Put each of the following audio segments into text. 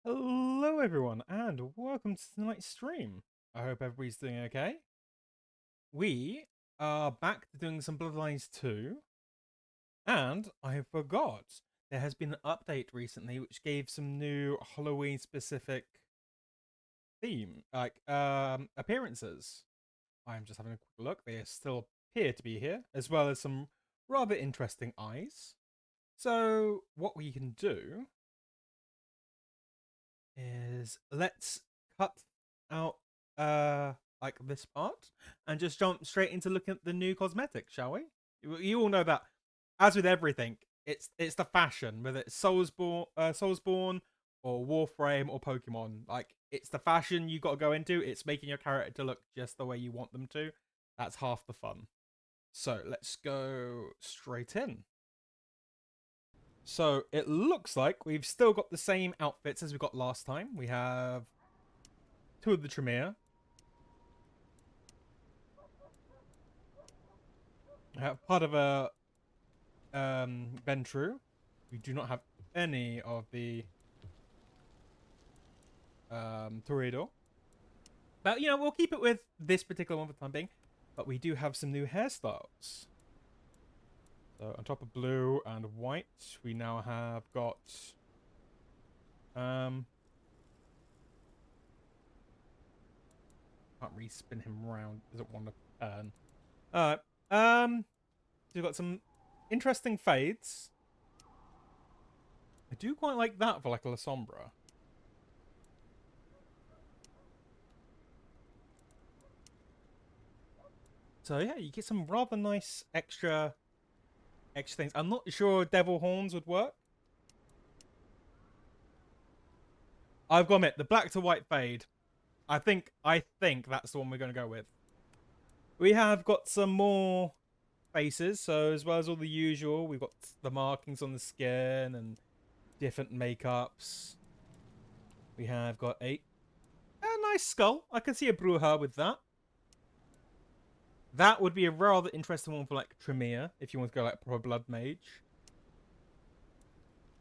Hello everyone and welcome to tonight's stream. I hope everybody's doing okay. We are back to doing some Bloodlines 2, and I forgot there has been an update recently which gave some new Halloween specific theme, appearances. I'm just having a quick look. They still appear to be here, as well as some rather interesting eyes. So what we can do is let's cut out like this part and just jump straight into looking at the new cosmetics, shall we? You all know that, as with everything, it's the fashion, whether it's Soulsborne or Warframe or Pokemon. Like, it's the fashion you got to go into. It's making your character to look just the way you want them to. That's half the fun. So let's go straight in. So it looks like we've still got the same outfits as we got last time. We have two of the Tremere. We have part of a Ventru. We do not have any of the Toreador. But, you know, we'll keep it with this particular one for the time being. But we do have some new hairstyles. So on top of blue and white, we now have got can't really spin him around. Doesn't want to turn. Alright. So we've got some interesting fades. I do quite like that for like a Lasombra. So yeah, you get some rather nice extra things. I'm not sure Devil Horns would work. I've got to admit, the black to white fade. I think that's the one we're going to go with. We have got some more faces, so as well as all the usual, we've got the markings on the skin and different makeups. We have got a nice skull. I can see a Bruja with that. That would be a rather interesting one for like Tremere, if you want to go like pro blood mage.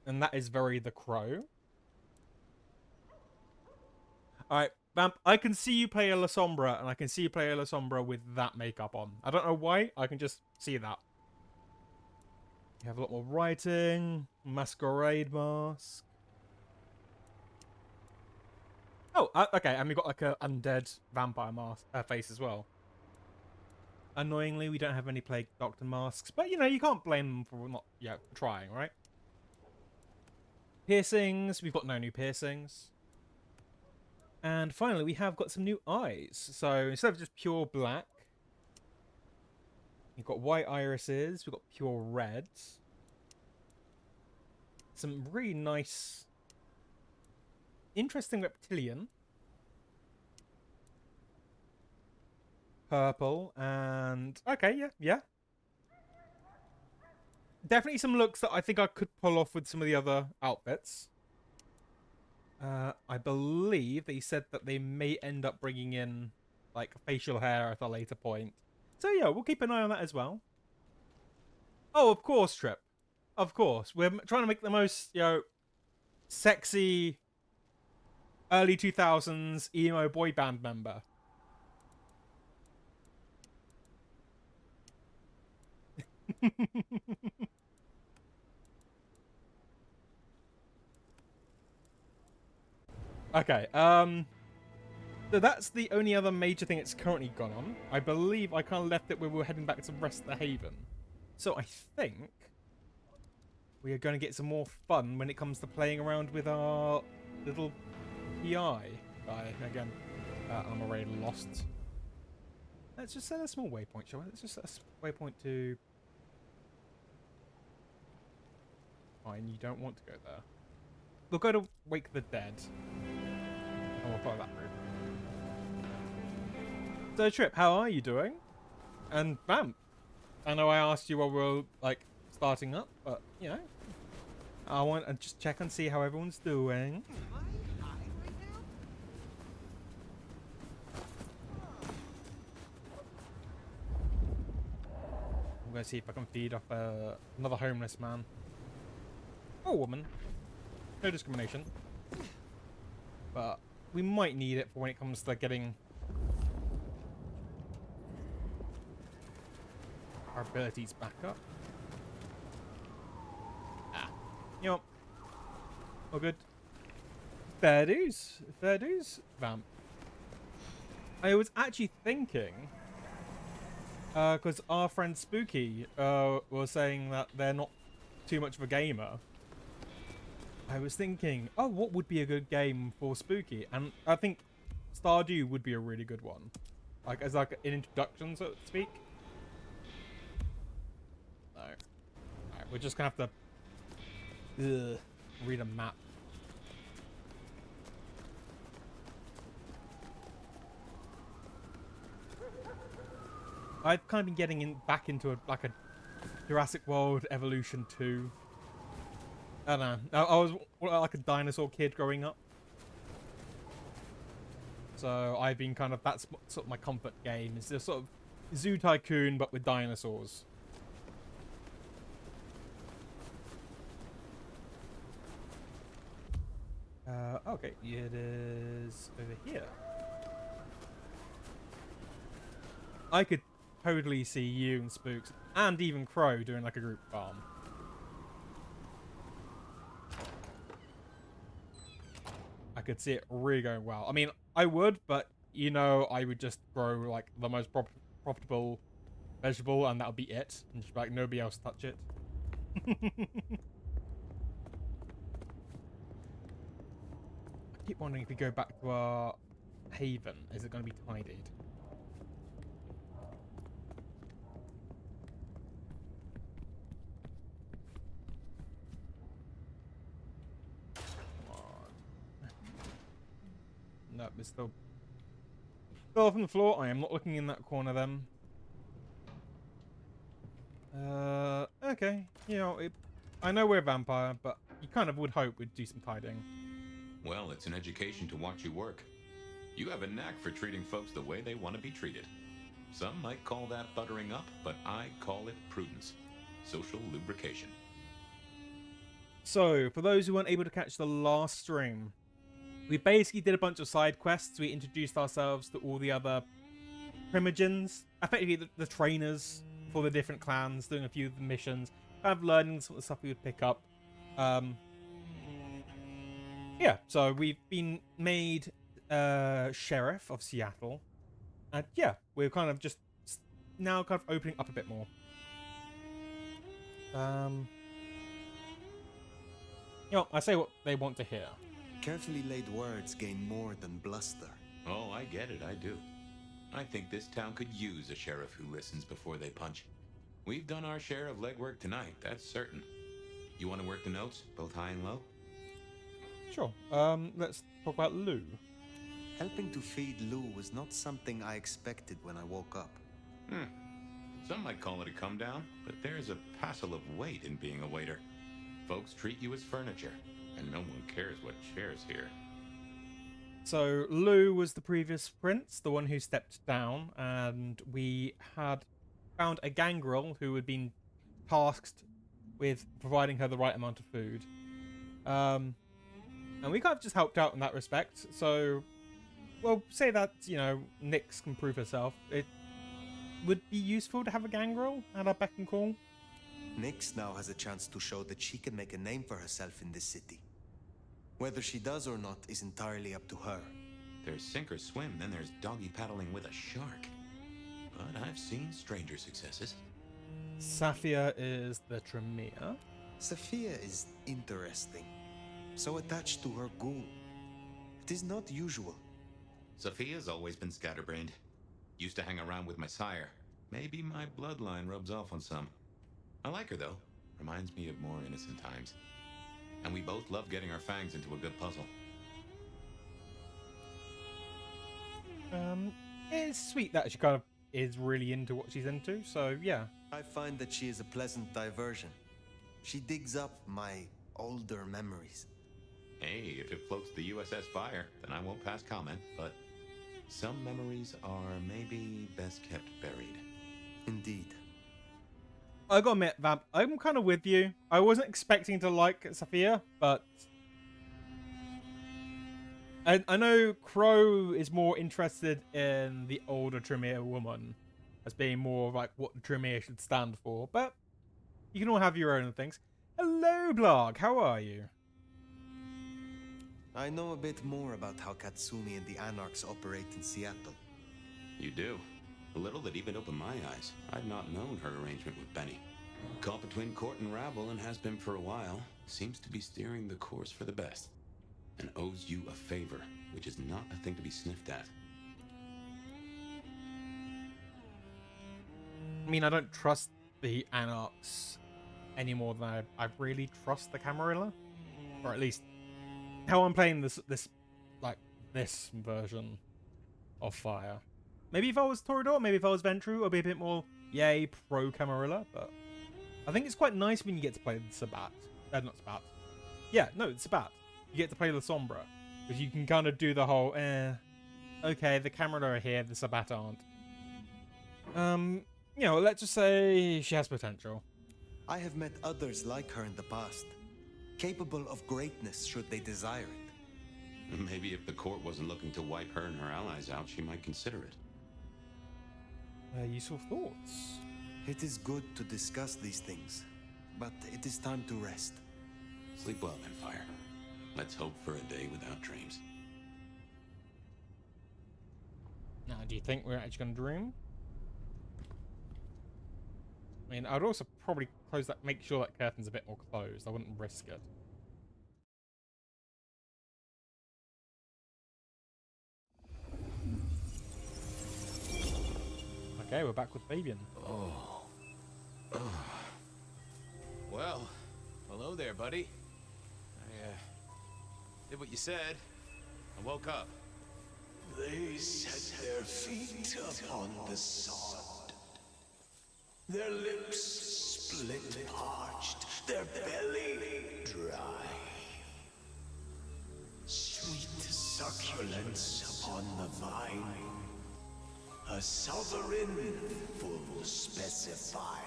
And that is very the Crow. Alright, Vamp, I can see you play a Lasombra, and I can see you play a Lasombra with that makeup on. I don't know why, I can just see that. You have a lot more writing, Masquerade mask. Oh, okay, and we've got like a undead vampire mask face as well. Annoyingly, we don't have any Plague Doctor masks, but you know, you can't blame them for not trying, right? Piercings, we've got no new piercings. And finally, we have got some new eyes. So instead of just pure black, you've got white irises, we've got pure reds. Some really nice, interesting reptilian. Purple, and okay, yeah. Definitely some looks that I think I could pull off with some of the other outfits. I believe they said that they may end up bringing in like facial hair at a later point. So yeah, we'll keep an eye on that as well. Oh, of course, Trip. Of course. We're trying to make the most, sexy early 2000s emo boy band member. Okay, so that's the only other major thing it's currently gone on. I believe I kind of left it where we were heading back to Rest the Haven. So I think we are going to get some more fun when it comes to playing around with our little PI guy. Again, I'm already lost. Let's just set a small waypoint, shall we? Let's just set a waypoint to... Fine, you don't want to go there. We'll go to Wake the Dead. And we'll follow that route. So, Trip, how are you doing? And Vamp, I know I asked you while we were, like, starting up, but, you know, I want to just check and see how everyone's doing. I'm going to see if I can feed off another homeless man. Or woman. No discrimination. but we might need it for when it comes to getting our abilities back up. You know, all good. Fair dues, vamp. I was actually thinking, because our friend Spooky was saying that they're not too much of a gamer. I was thinking, oh, what would be a good game for Spooky? And I think Stardew would be a really good one, like as like an introduction, so to speak. No, alright, we're just gonna have to read a map. I've kind of been getting back into like a Jurassic World Evolution 2. I don't know. I was like a dinosaur kid growing up. So I've been kind of, that's sort of my comfort game. It's this sort of Zoo Tycoon, but with dinosaurs. Okay, it is over here. I could totally see you and Spooks, and even Crow, doing like a group farm. I could see it really going well. I mean, I would, but you know, I would just grow like the most profitable vegetable, and that would be it. And just like nobody else touch it. I keep wondering if we go back to our haven, is it going to be tidied? No, it's still off on the floor. I am not looking in that corner then. Okay. You know, I know we're a vampire, but you kind of would hope we'd do some tidying. Well, it's an education to watch you work. You have a knack for treating folks the way they want to be treated. Some might call that buttering up, but I call it prudence. Social lubrication. So, for those who weren't able to catch the last stream, we basically did a bunch of side quests. We introduced ourselves to all the other primogens, effectively the trainers for the different clans, doing a few of the missions, kind of learning some of the stuff we would pick up. Yeah, so we've been made sheriff of Seattle, and yeah, we're kind of just now kind of opening up a bit more. You know, I say what they want to hear. Carefully laid words gain more than bluster. Oh, I get it, I do. I think this town could use a sheriff who listens before they punch. We've done our share of legwork tonight, that's certain. You want to work the notes, both high and low? Sure. Let's talk about Lou. Helping to feed Lou was not something I expected when I woke up. Some might call it a come down, but there's a passel of weight in being a waiter. Folks treat you as furniture, and no one cares what shares here. So Lou was the previous prince, the one who stepped down, and we had found a gangrel who had been tasked with providing her the right amount of food. And we kind of just helped out in that respect. So, well, say that, you know, Nyx can prove herself. It would be useful to have a gangrel at our beck and call. Nyx now has a chance to show that she can make a name for herself in this city. Whether she does or not is entirely up to her. There's sink or swim, then there's doggy paddling with a shark. But I've seen stranger successes. Safia is the Tremere. Sophia is interesting. So attached to her ghoul. It is not usual. Sophia's always been scatterbrained. Used to hang around with my sire. Maybe my bloodline rubs off on some. I like her, though. Reminds me of more innocent times. And we both love getting our fangs into a good puzzle. It's sweet that she kind of is really into what she's into, so yeah. I find that she is a pleasant diversion. She digs up my older memories. Hey, if it floats the USS Fire, then I won't pass comment, but some memories are maybe best kept buried. Indeed. I gotta admit, Vamp, I'm kind of with you. I wasn't expecting to like Sophia, but I know Crow is more interested in the older Tremere woman as being more of like what Tremere should stand for, but you can all have your own things. Hello, Blarg. How are you? I know a bit more about how Katsumi and the Anarchs operate in Seattle. You do. A little that even opened my eyes. I'd not known her arrangement with Benny. Caught between court and rabble and has been for a while. Seems to be steering the course for the best. And owes you a favor, which is not a thing to be sniffed at. I mean, I don't trust the Anarchs any more than I really trust the Camarilla, or at least how I'm playing this version of Fire. Maybe if I was Torador, maybe if I was Ventru, I'd be a bit more yay pro Camarilla. But I think it's quite nice when you get to play the Sabat. Not Sabat. Yeah, no, it's Sabat. You get to play Lasombra because you can kind of do the whole okay, the Camarilla are here, the Sabat aren't. You know, let's just say she has potential. I have met others like her in the past, capable of greatness should they desire it. Maybe if the court wasn't looking to wipe her and her allies out, she might consider it. Useful thoughts. It is good to discuss these things, but it is time to rest. Sleep well then, Fire. Let's hope for a day without dreams. Now, do you think we're actually going to dream? I mean, I'd also probably close that, make sure that curtain's a bit more closed. I wouldn't risk it. Okay, we're back with Fabian. Well, hello there, buddy. I did what you said. I woke up. They set their feet upon the sod. Their lips split parched, their belly dry. Sweet succulence upon the vine. A sovereign full specified.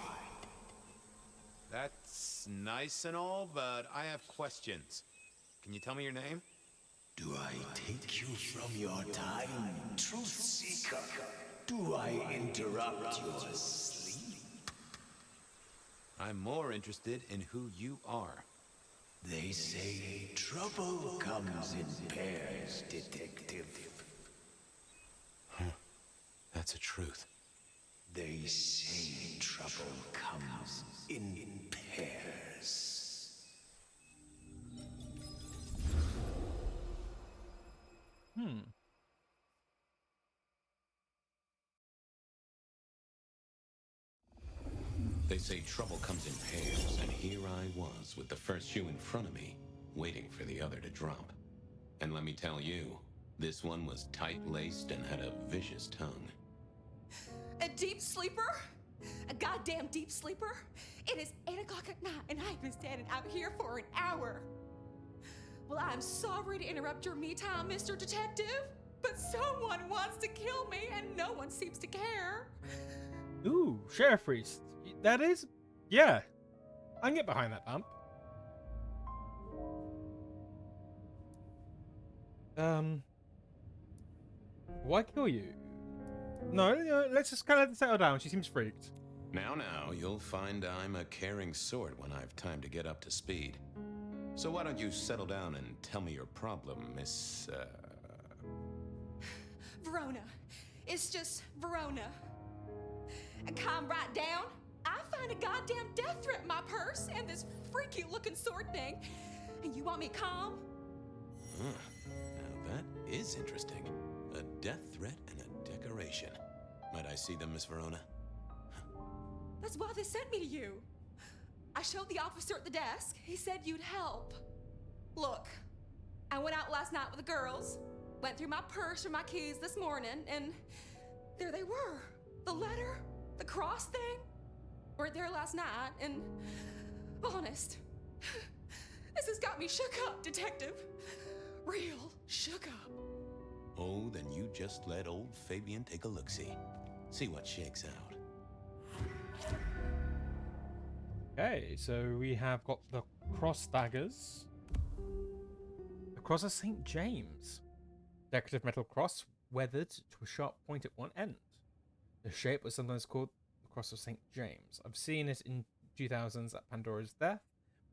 That's nice and all, but I have questions. Can you tell me your name? Do I take you from your time, truth seeker? Do I interrupt your sleep? I'm more interested in who you are. They say trouble comes in pairs, detective. That's a truth. They say trouble comes in pairs. They say trouble comes in pairs, and here I was with the first shoe in front of me, waiting for the other to drop. And let me tell you, this one was tight-laced and had a vicious tongue. A deep sleeper? A goddamn deep sleeper? It is 8 o'clock at night and I've been standing out here for an hour. Well, I'm sorry to interrupt your me time, Mr. Detective, but someone wants to kill me and no one seems to care. Ooh, Sheriff Priest. That is... Yeah. I can get behind that bump. Why kill you? No, let's just kind of settle down. She seems freaked. Now, you'll find I'm a caring sort when I've time to get up to speed. So why don't you settle down and tell me your problem, Miss, Verona. It's just Verona. And calm right down. I find a goddamn death threat in my purse and this freaky looking sword thing. And you want me calm? Huh. Now that is interesting. A death threat and a decoration. Might I see them, Miss Verona? That's why they sent me to you. I showed the officer at the desk. He said you'd help. Look, I went out last night with the girls, went through my purse for my keys this morning, and there they were. The letter, the cross thing, were there last night, and honest, this has got me shook up, Detective. Real shook up. Oh, then you just let old Fabian take a look-see. See what shakes out. Okay, so we have got the cross daggers. The cross of St. James. decorative metal cross weathered to a sharp point at one end. The shape was sometimes called the Cross of St. James. I've seen it in 2000s at Pandora's Death,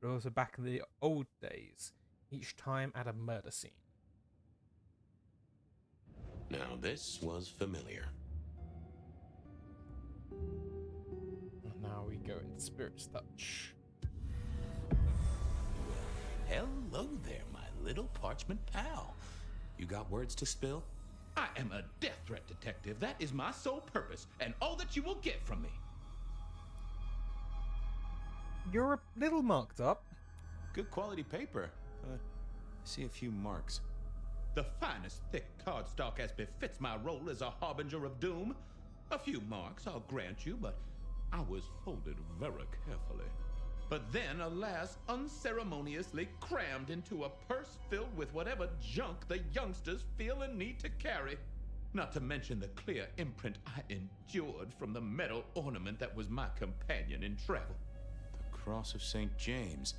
but also back in the old days, each time at a murder scene. Now, this was familiar. And now we go into Spirit's Touch. Hello there, my little parchment pal. You got words to spill? I am a death threat detective. That is my sole purpose, and all that you will get from me. You're a little marked up. Good quality paper. I see a few marks. The finest thick cardstock as befits my role as a harbinger of doom. A few marks, I'll grant you, but I was folded very carefully. But then, alas, unceremoniously crammed into a purse filled with whatever junk the youngsters feel a need to carry. Not to mention the clear imprint I endured from the metal ornament that was my companion in travel. The Cross of St. James.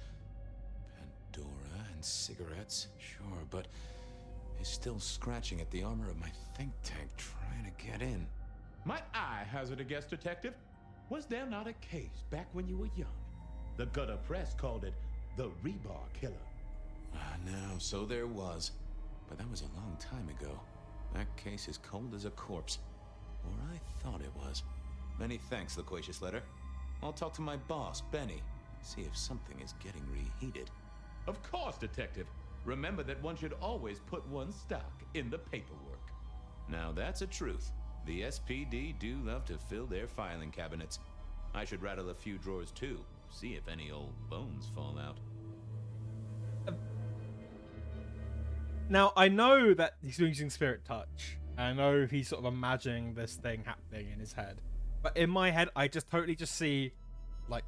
Pandora and cigarettes, sure, but he's still scratching at the armor of my think tank trying to get in. Might I hazard a guess, detective? Was there not a case back when you were young? The gutter press called it the rebar killer. No, so there was. But that was a long time ago. That case is cold as a corpse. Or I thought it was. Many thanks, Loquacious Letter. I'll talk to my boss, Benny, see if something is getting reheated. Of course, detective. Remember that one should always put one's stock in the paperwork. Now that's a truth. The SPD do love to fill their filing cabinets. I should rattle a few drawers too, see if any old bones fall out. Now, I know that he's using Spirit Touch. I know he's sort of imagining this thing happening in his head. But in my head, I just totally just see, like,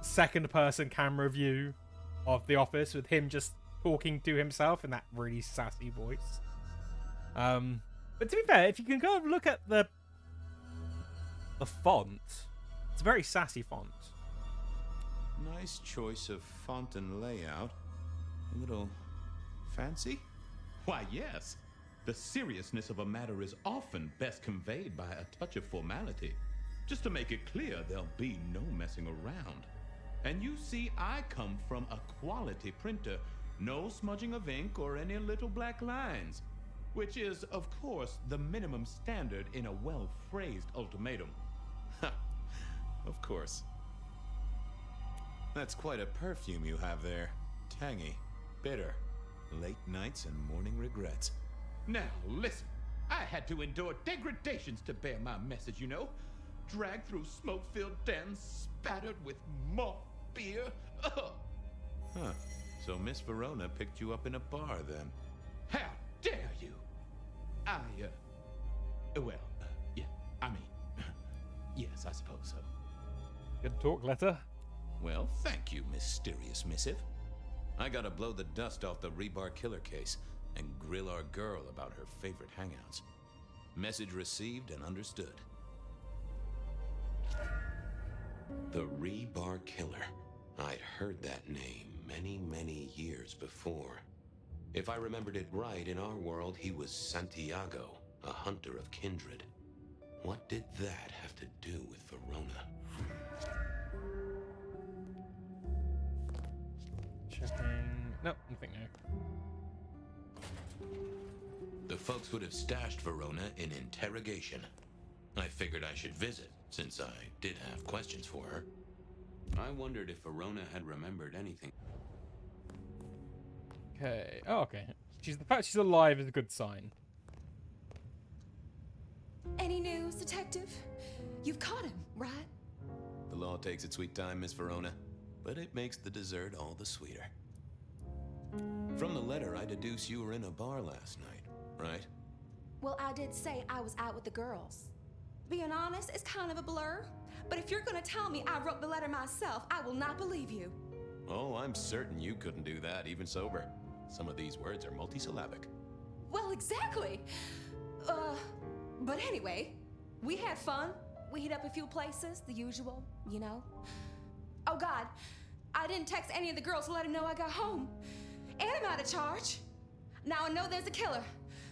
second-person camera view of the office with him just talking to himself in that really sassy voice. But to be fair, if you can kind of look at the font, it's a very sassy font. Nice choice of font and layout. A little fancy? Why, yes. The seriousness of a matter is often best conveyed by a touch of formality. Just to make it clear, there'll be no messing around. And you see, I come from a quality printer. No smudging of ink or any little black lines. Which is, of course, the minimum standard in a well-phrased ultimatum. Ha! Of course. That's quite a perfume you have there. Tangy, bitter, late nights and morning regrets. Now, listen. I had to endure degradations to bear my message, you know. Dragged through smoke-filled dens, spattered with malt beer. Ugh. Huh. So Miss Verona picked you up in a bar, then? How dare you? Yeah, I mean, yes, I suppose so. Good talk, Letter. Well, thank you, mysterious missive. I gotta blow the dust off the rebar killer case and grill our girl about her favorite hangouts. Message received and understood. The Rebar Killer. I'd heard that name many, many years before. If I remembered it right, in our world, he was Santiago, a hunter of Kindred. What did that have to do with Verona? Checking. Nope, nothing new. The folks would have stashed Verona in interrogation. I figured I should visit, since I did have questions for her. I wondered if Verona had remembered anything. Okay. Oh, okay. The fact she's alive is a good sign. Any news, detective? You've caught him, right? The law takes its sweet time, Miss Verona, but it makes the dessert all the sweeter. From the letter, I deduce you were in a bar last night, right? Well, I did say I was out with the girls. Being honest, it's kind of a blur. But if you're gonna tell me I wrote the letter myself, I will not believe you. Oh, I'm certain you couldn't do that, even sober. Some of these words are multisyllabic. Well, exactly. But anyway, we had fun. We hit up a few places, the usual, you know. Oh God, I didn't text any of the girls to let them know I got home. And I'm out of charge. Now I know there's a killer,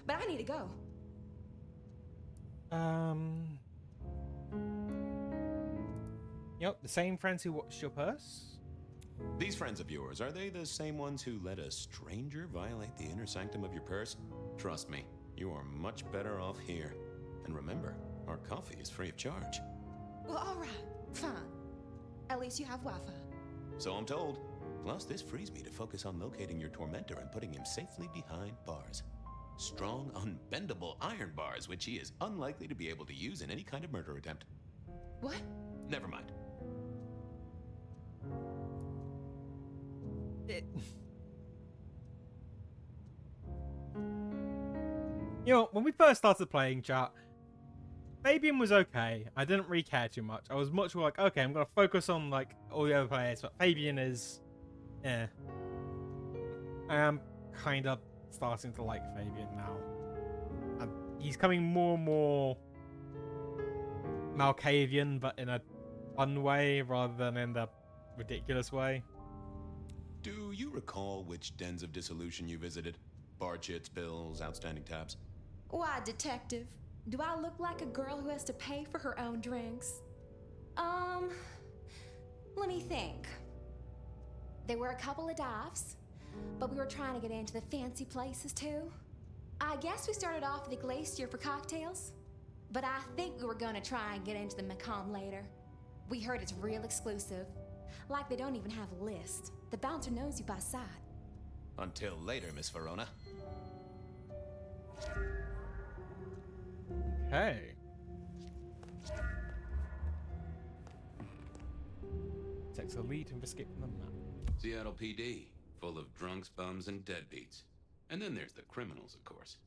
but I need to go. Yep, the same friends who watched your purse? These friends of yours, are they the same ones who let a stranger violate the inner sanctum of your purse? Trust me, you are much better off here. And remember, our coffee is free of charge. Well, all right, fine. At least you have Wi-Fi. So I'm told. Plus, this frees me to focus on locating your tormentor and putting him safely behind bars. Strong, unbendable iron bars, which he is unlikely to be able to use in any kind of murder attempt. What? Never mind. You know, when we first started playing, chat, Fabian was okay. I didn't really care too much. I was much more like, okay, I'm gonna focus on like all the other players, but Fabian is, I am kind of starting to like Fabian now, and he's coming more and more Malkavian, but in a fun way rather than in the ridiculous way. Do you recall which dens of dissolution you visited? Bar chits, bills, outstanding tabs? Why, detective? Do I look like a girl who has to pay for her own drinks? Let me think. There were a couple of dives, but we were trying to get into the fancy places too. I guess we started off at the Glacier for cocktails, but I think we were gonna try and get into the Macomb later. We heard it's real exclusive. Like they don't even have a list. The bouncer knows you by sight. Until later, Miss Verona. Okay. Takes a lead to escape from the map. Seattle PD, full of drunks, bums, and deadbeats. And then there's the criminals, of course.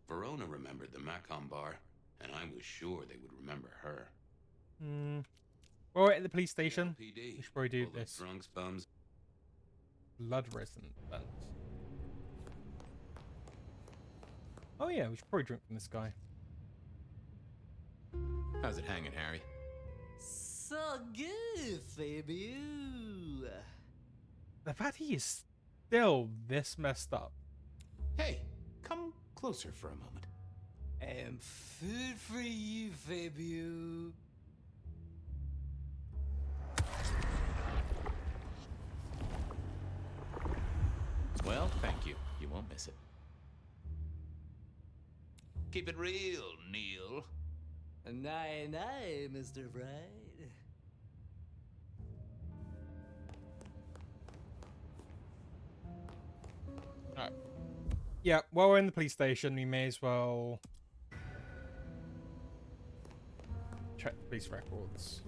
Verona remembered the Macomb bar, and I was sure they would remember her. Well, we're at the police station. Seattle PD, We should probably do full this. of drunks, bums. Blood resin vent. Oh yeah, we should probably drink from this guy. How's it hanging, Harry? So good, Fabian. The fact he is still this messed up. Hey, come closer for a moment. And food for you, Fabian. Well, thank you. You won't miss it. Keep it real, Neil. Nay, nay, Mr. Bride. Alright. Yeah, while we're in the police station, we may as well check the police records.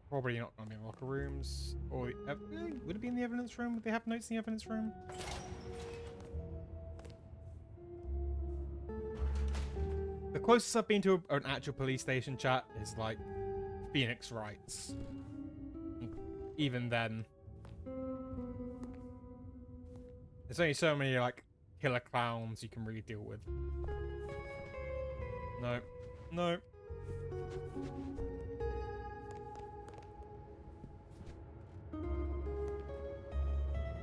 Probably not going to be in locker rooms. Or would it be in the evidence room? Would they have notes in the evidence room? The closest I've been to an actual police station, chat, is like Phoenix Wrights. Even then, there's only so many like killer clowns you can really deal with. No, no.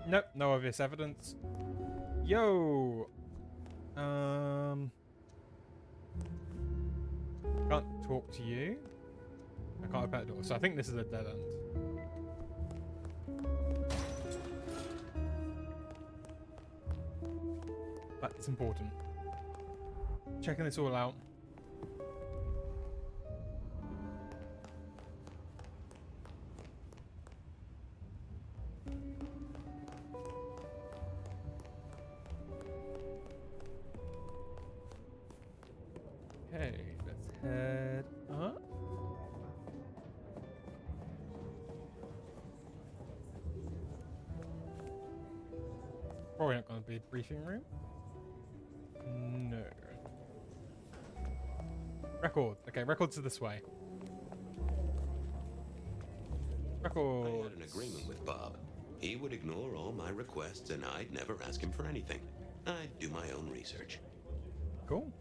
Nope, no obvious evidence. Yo! Can't talk to you. I can't open that door, so I think this is a dead end. But it's important. Checking this all out. Okay, let's head up. Probably not going to be a briefing room. No. Record. Okay, records are this way. Record. I had an agreement with Bob. He would ignore all my requests, and I'd never ask him for anything. I'd do my own research. Cool.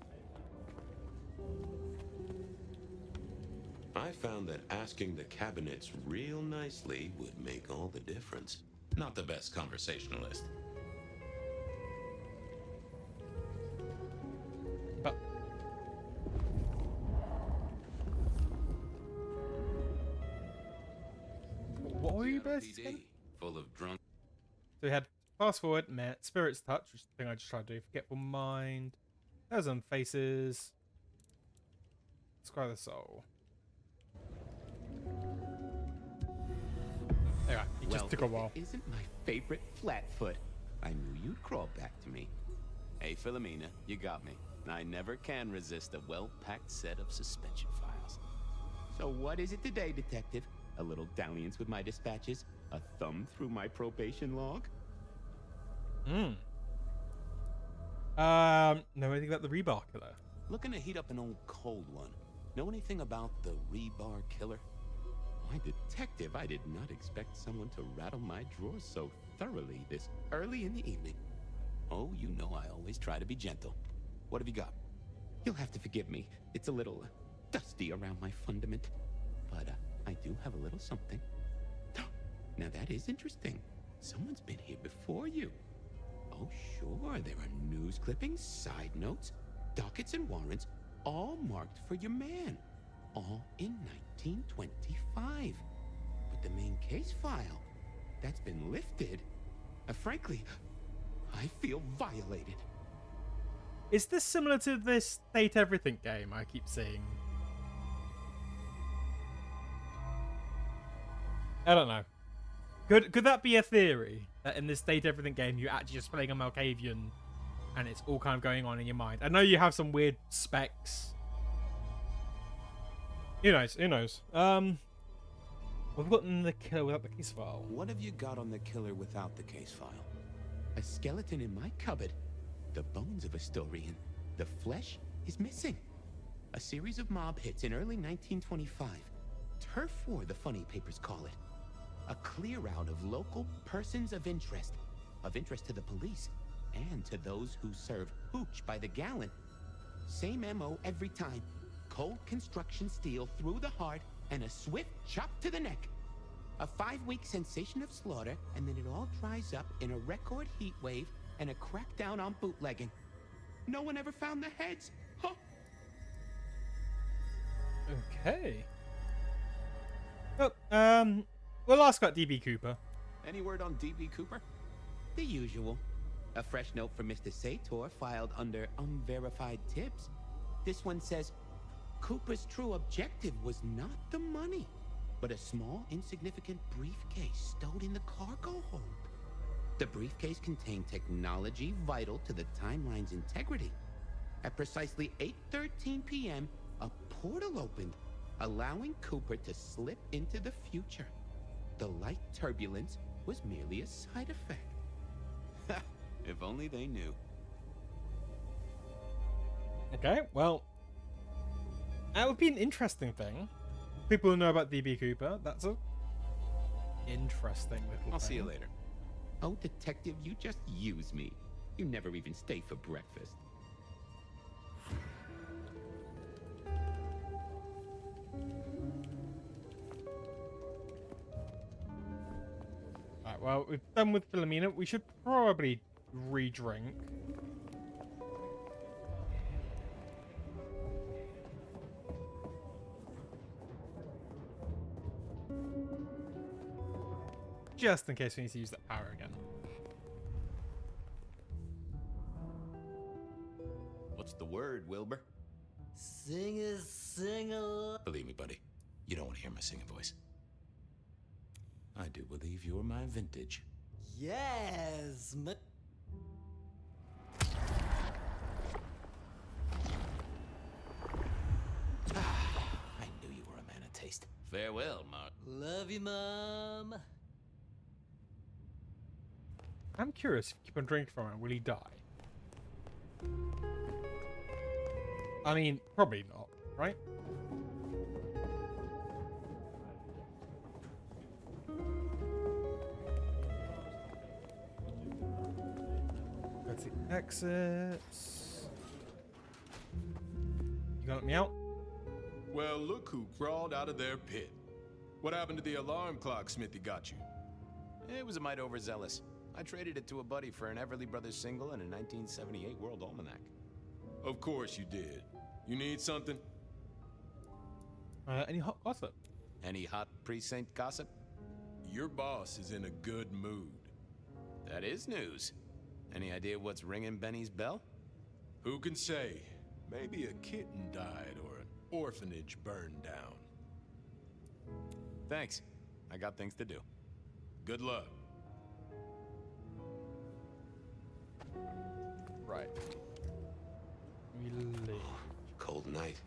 I found that asking the cabinets real nicely would make all the difference. Not the best conversationalist. But what were you both PD, again? full of drunk. So we had fast forward, met Spirit's Touch, which is the thing I just tried to do. Forgetful Mind. There's some faces. Scry the Soul. Anyway, it just took a while. It isn't my favorite flatfoot. I knew you'd crawl back to me. Hey, Philomena, you got me. I never can resist a well-packed set of suspension files. So what is it today, Detective? A little dalliance with my dispatches? A thumb through my probation log? Know anything about the Rebar Killer? Looking to heat up an old cold one. Know anything about the Rebar Killer? Why, Detective, I did not expect someone to rattle my drawers so thoroughly this early in the evening. Oh, you know I always try to be gentle. What have you got? You'll have to forgive me. It's a little dusty around my fundament. But I do have a little something. Now that is interesting. Someone's been here before you. Oh, sure, there are news clippings, side notes, dockets and warrants, all marked for your man. All in 1925. But the main case file, that's been lifted. Frankly, I feel violated. Is this similar to this Date Everything game I keep seeing? I don't know. Could that be a theory? That in this Date Everything game you're actually just playing a Malkavian and it's all kind of going on in your mind? I know you have some weird specs. Who knows? Who knows? We've gotten the killer without the case file. What have you got on the killer without the case file? A skeleton in my cupboard. The bones of a story, and the flesh is missing. A series of mob hits in early 1925. Turf war, the funny papers call it. A clear out of local persons of interest to the police, and to those who serve hooch by the gallon. Same MO every time. Cold construction steel through the heart, and a swift chop to the neck. A 5-week sensation of slaughter, and then it all dries up in a record heat wave and a crackdown on bootlegging. No one ever found the heads. Huh? Okay. Well, we'll ask about DB Cooper. Any word on DB Cooper? The usual. A fresh note from Mr. Sator filed under unverified tips. This one says, Cooper's true objective was not the money, but a small, insignificant briefcase stowed in the cargo hold. The briefcase contained technology vital to the timeline's integrity. At precisely 8:13 p.m., a portal opened, allowing Cooper to slip into the future. The light turbulence was merely a side effect. If only they knew. Okay, well, that would be an interesting thing. People who know about DB Cooper, that's a interesting little I'll thing. see you later. Oh, Detective, you just use me. You never even stay for breakfast. Alright, well, we've done with Philomena. We should probably re-drink. Just in case we need to use that power again. What's the word, Wilbur? Sing a Believe me, buddy, you don't want to hear my singing voice. I do believe you're my vintage. Yes, I knew you were a man of taste. Farewell, Mark. Love you, Mom. I'm curious, if you keep on drinking from him, will he die? I mean, probably not, right? Let's see, exits. You gonna let me out? Well, look who crawled out of their pit. What happened to the alarm clock Smithy got you? It was a mite overzealous. I traded it to a buddy for an Everly Brothers single and a 1978 World Almanac. Of course you did. You need something? Any hot gossip? Any hot precinct gossip? Your boss is in a good mood. That is news. Any idea what's ringing Benny's bell? Who can say? Maybe a kitten died or an orphanage burned down. Thanks. I got things to do. Good luck. Right. Really? Cold night.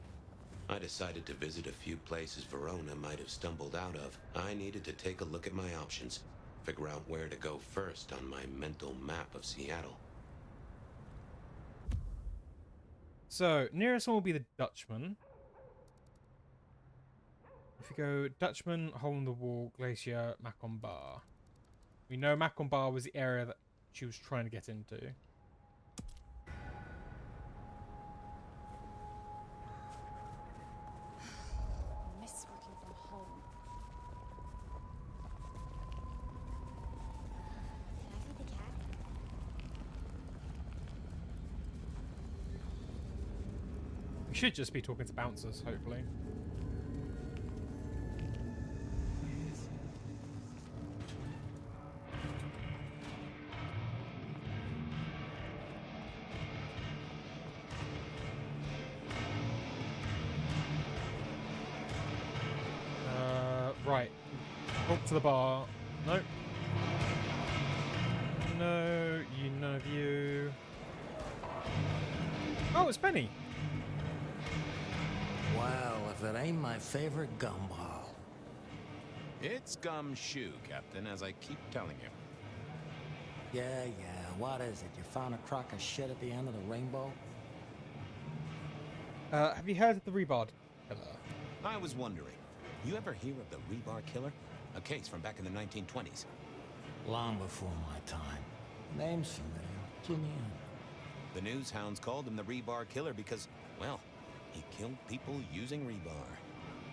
I decided to visit a few places Verona might have stumbled out of. I needed to take a look at my options, figure out where to go first on my mental map of Seattle. So, nearest one will be the Dutchman. If you go Dutchman, Hole in the Wall, Glacier, Macon Bar. We know Macon Bar was the area that she was trying to get into. Miss working from home. Can I feed the cat? We should just be talking to bouncers, hopefully. Right. Walk to the bar. Nope. No, you, none of you. Oh, it's Benny. Well, if it ain't my favorite gumball. It's gumshoe, Captain, as I keep telling you. Yeah, what is it? You found a crock of shit at the end of the rainbow? Have you heard of the Rebar Killer? I was wondering, you ever hear of the Rebar Killer? A case from back in the 1920s. Long before my time. Name's familiar. Clue me in. The news hounds called him the Rebar Killer because, well, he killed people using rebar.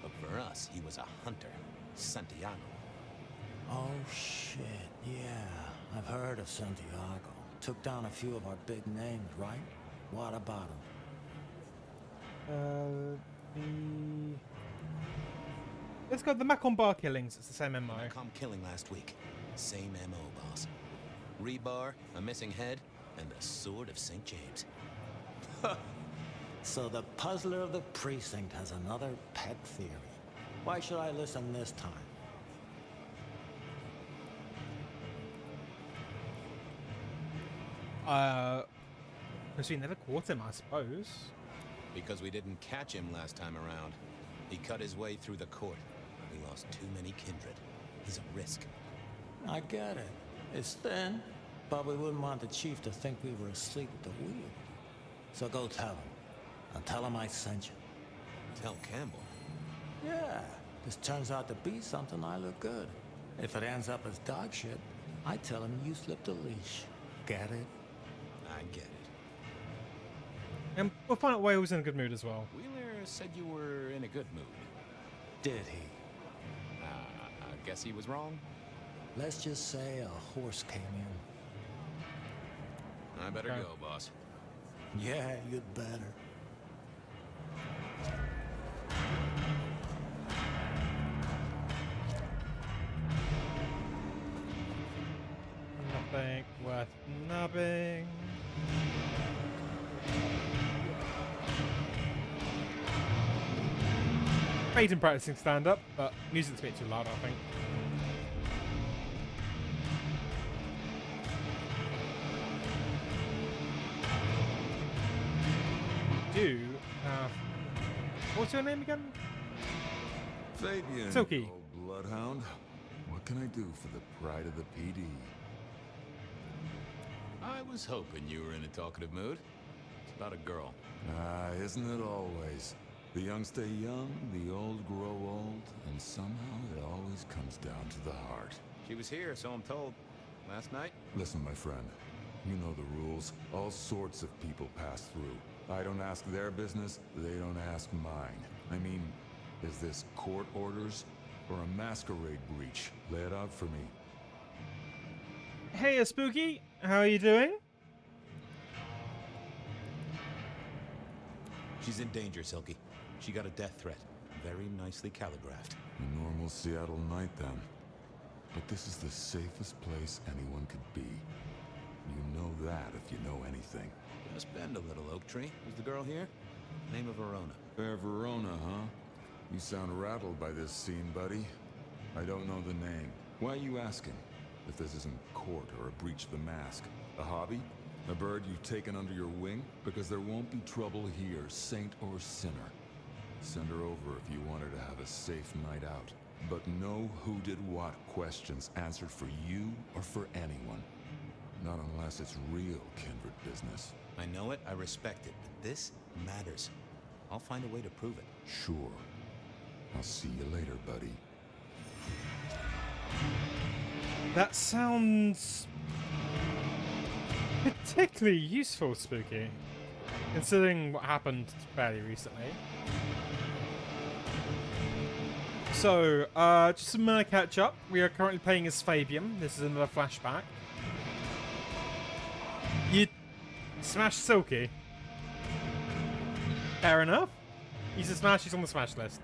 But for us, he was a hunter. Santiago. Oh, shit. Yeah, I've heard of Santiago. Took down a few of our big names, right? What about him? Let's go the Macon Bar killings. It's the same MO. Macon killing last week. Same MO, boss. Rebar, a missing head, and the sword of St. James. So the puzzler of the precinct has another pet theory. Why should I listen this time? Because we never caught him, I suppose. Because we didn't catch him last time around. He cut his way through the court. We lost too many Kindred. He's a risk. I get it. It's thin, but we wouldn't want the chief to think we were asleep at the wheel. So go tell him. And tell him I sent you. Tell Campbell. Yeah, this turns out to be something, I look good. If it ends up as dog shit, I tell him you slipped a leash. Get it? I get it. And we'll find out why he was in a good mood as well. Wheeler said you were in a good mood. Did he? I guess he was wrong. Let's just say a horse came in. I better go, boss. Yeah, you'd better. Nothing worth nubbing. Been practicing stand-up, but music's a bit too loud, I think. Do have... What's your name again? Fabian, Silky. old bloodhound. What can I do for the pride of the PD? I was hoping you were in a talkative mood. It's about a girl. Isn't it always? The young stay young, the old grow old, and somehow it always comes down to the heart. She was here, so I'm told. Last night? Listen, my friend. You know the rules. All sorts of people pass through. I don't ask their business, they don't ask mine. I mean, is this court orders or a masquerade breach? Lay it out for me. Hey, Spooky. How are you doing? She's in danger, Silky. She got a death threat. Very nicely calligraphed. A normal Seattle night, then. But this is the safest place anyone could be. You know that if you know anything. Just bend a little, Oak Tree. Is the girl here? Name of Verona. Fair Verona, huh? You sound rattled by this scene, buddy. I don't know the name. Why are you asking? If this isn't court or a breach of the mask. A hobby? A bird you've taken under your wing? Because there won't be trouble here, saint or sinner. Send her over if you want her to have a safe night out. But no who did what questions answered for you or for anyone. Not unless it's real Kindred business. I know it, I respect it, but this matters. I'll find a way to prove it. Sure. I'll see you later, buddy. That sounds particularly useful, Spooky, considering what happened fairly recently. So, just a minute catch up. We are currently playing as Fabian. This is another flashback. You smashed Silky. Fair enough. He's a smash. He's on the smash list.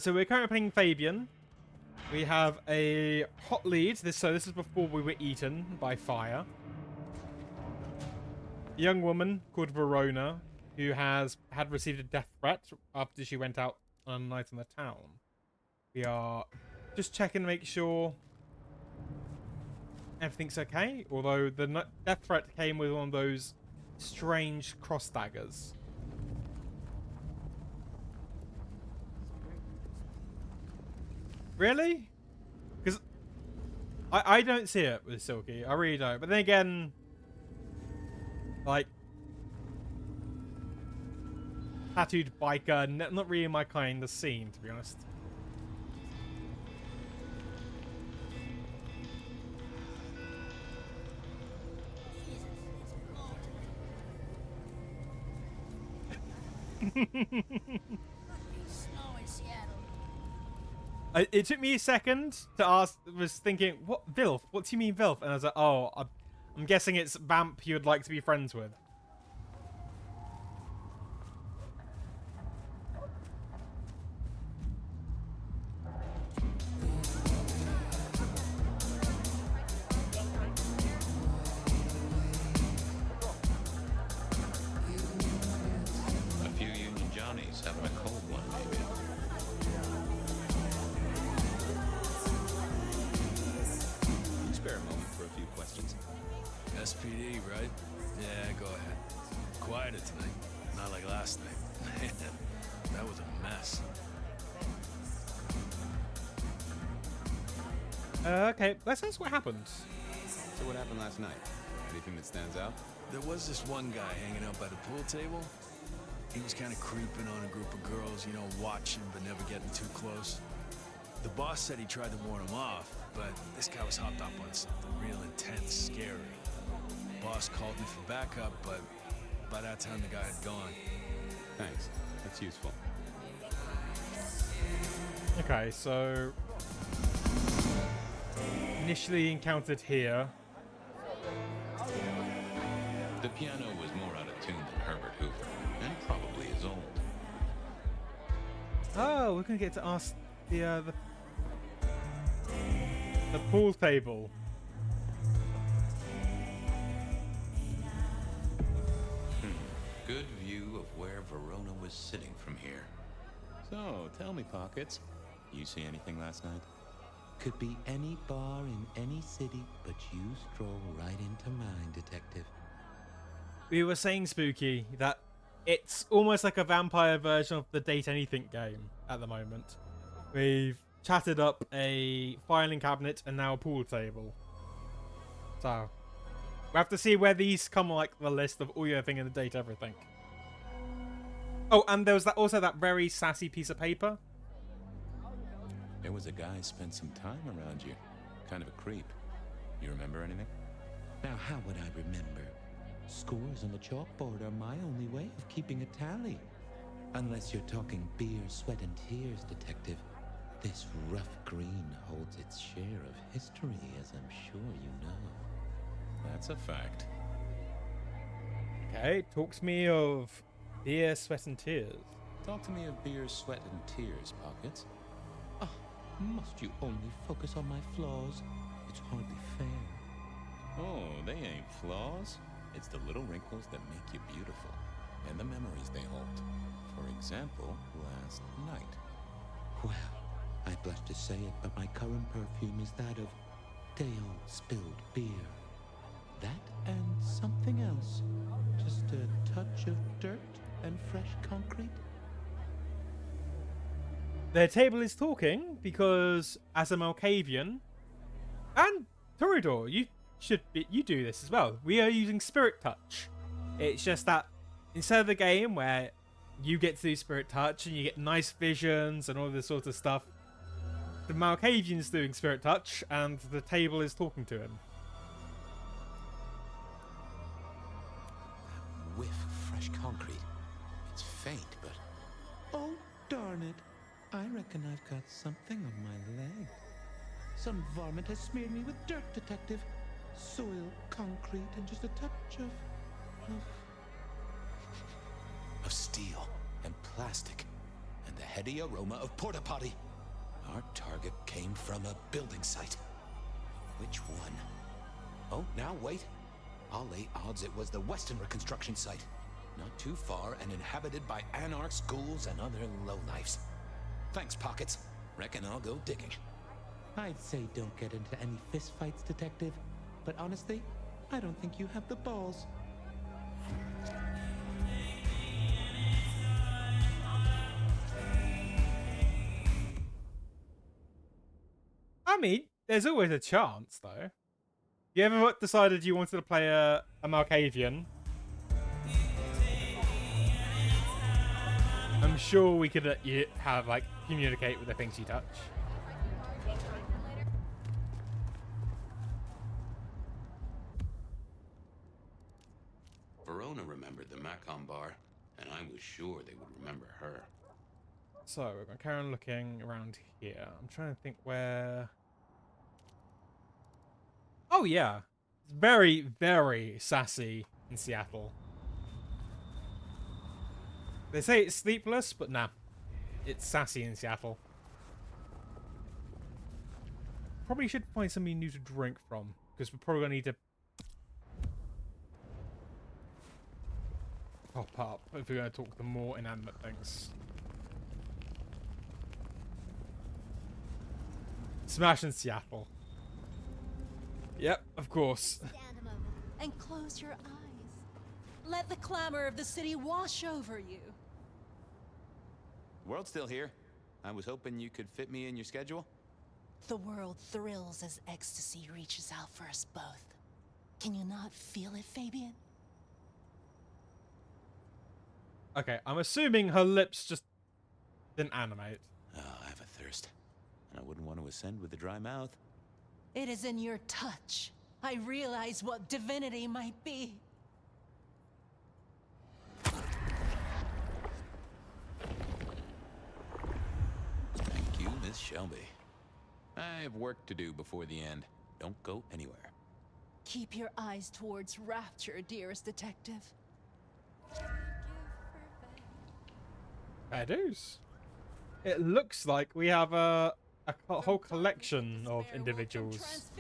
So we're currently playing Fabian. We have a hot lead. This is before we were eaten by fire. A young woman called Verona, who had received a death threat after she went out on a night in the town. We are just checking to make sure everything's okay. Although the death threat came with one of those strange cross daggers. Really? Because I don't see it with Silky. I really don't. But then again, like, tattooed biker, not really my kind of scene, to be honest. It took me a second to ask. Was thinking, what Vilf? What do you mean Vilf? And I was like, oh, I'm guessing it's Vamp you would like to be friends with. A few Union Johnnies having a cold one, maybe. Spare a moment for a few questions. SPD, right? Yeah, go ahead. Quieter tonight. Not like last night. Man, that was a mess. Okay, let's ask what happened. So what happened last night? Anything that stands out? There was this one guy hanging out by the pool table. He was kind of creeping on a group of girls, you know, watching but never getting too close. The boss said he tried to warn him off, but this guy was hopped up on something real intense, scary. Boss called me for backup, but by that time the guy had gone. Thanks. That's useful. Okay, so initially encountered here. The piano was more out of tune than Herbert Hoover, and probably is old. Oh, we're gonna get to ask the pool table. Good view of where Verona was sitting from here. So, tell me, Pockets. You see anything last night? Could be any bar in any city, but you stroll right into mine, Detective. We were saying, Spooky, that it's almost like a vampire version of the Date Anything game at the moment. We've chatted up a filing cabinet and now a pool table. So we have to see where these come on, like the list of all your thing in the Date Everything. Oh, and there was also that very sassy piece of paper. There was a guy spent some time around you. Kind of a creep. You remember anything? Now, how would I remember? Scores on the chalkboard are my only way of keeping a tally. Unless you're talking beer, sweat, and tears, Detective. This rough green holds its share of history, as I'm sure you know. That's a fact. Okay, talk to me of beer, sweat, and tears. Talk to me of beer, sweat, and tears, Pockets. Oh, must you only focus on my flaws? It's hardly fair. Oh, they ain't flaws. It's the little wrinkles that make you beautiful, and the memories they hold. For example, last night. Well, I blush to say it, but my current perfume is that of day-old spilled beer. That and something else. Just a touch of dirt and fresh concrete. Their table is talking because, as a Malkavian, and Toreador, you do this as well. We are using Spirit Touch. It's just that instead of the game where you get to do Spirit Touch and you get nice visions and all this sort of stuff, the Malkavian's doing Spirit Touch and the table is talking to him. Whiff of fresh concrete. It's faint, but... Oh, darn it. I reckon I've got something on my leg. Some varmint has smeared me with dirt, Detective. Soil, concrete, and just a touch of steel and plastic and the heady aroma of porta potty. Our target came from a building site. Which one? Oh, now wait. I'll lay odds it was the Western reconstruction site. Not too far and inhabited by anarchs, ghouls, and other lowlifes. Thanks, Pockets. Reckon I'll go digging. I'd say don't get into any fistfights, Detective. But honestly, I don't think you have the balls. I mean, there's always a chance, though. You ever decided you wanted to play a Malkavian? I'm sure we could have, like, communicate with the things you touch. Verona remembered the Macon bar, and I was sure they would remember her. So, we're going to carry on looking around here. I'm trying to think where... Oh, yeah. It's very, very sassy in Seattle. They say it's sleepless, but nah. It's sassy in Seattle. Probably should find something new to drink from, because we're probably going to need to pop up if we're going to talk to more inanimate things. Smash in Seattle. Yep, of course. Stand a moment and close your eyes. Let the clamor of the city wash over you. World's still here. I was hoping you could fit me in your schedule. The world thrills as ecstasy reaches out for us both. Can you not feel it, Fabian? Okay, I'm assuming her lips just didn't animate. Oh, I have a thirst. And I wouldn't want to ascend with a dry mouth. It is in your touch. I realize what divinity might be. Thank you, Miss Shelby. I have work to do before the end. Don't go anywhere. Keep your eyes towards rapture, dearest detective. Fair dues. It looks like we have a whole collection of individuals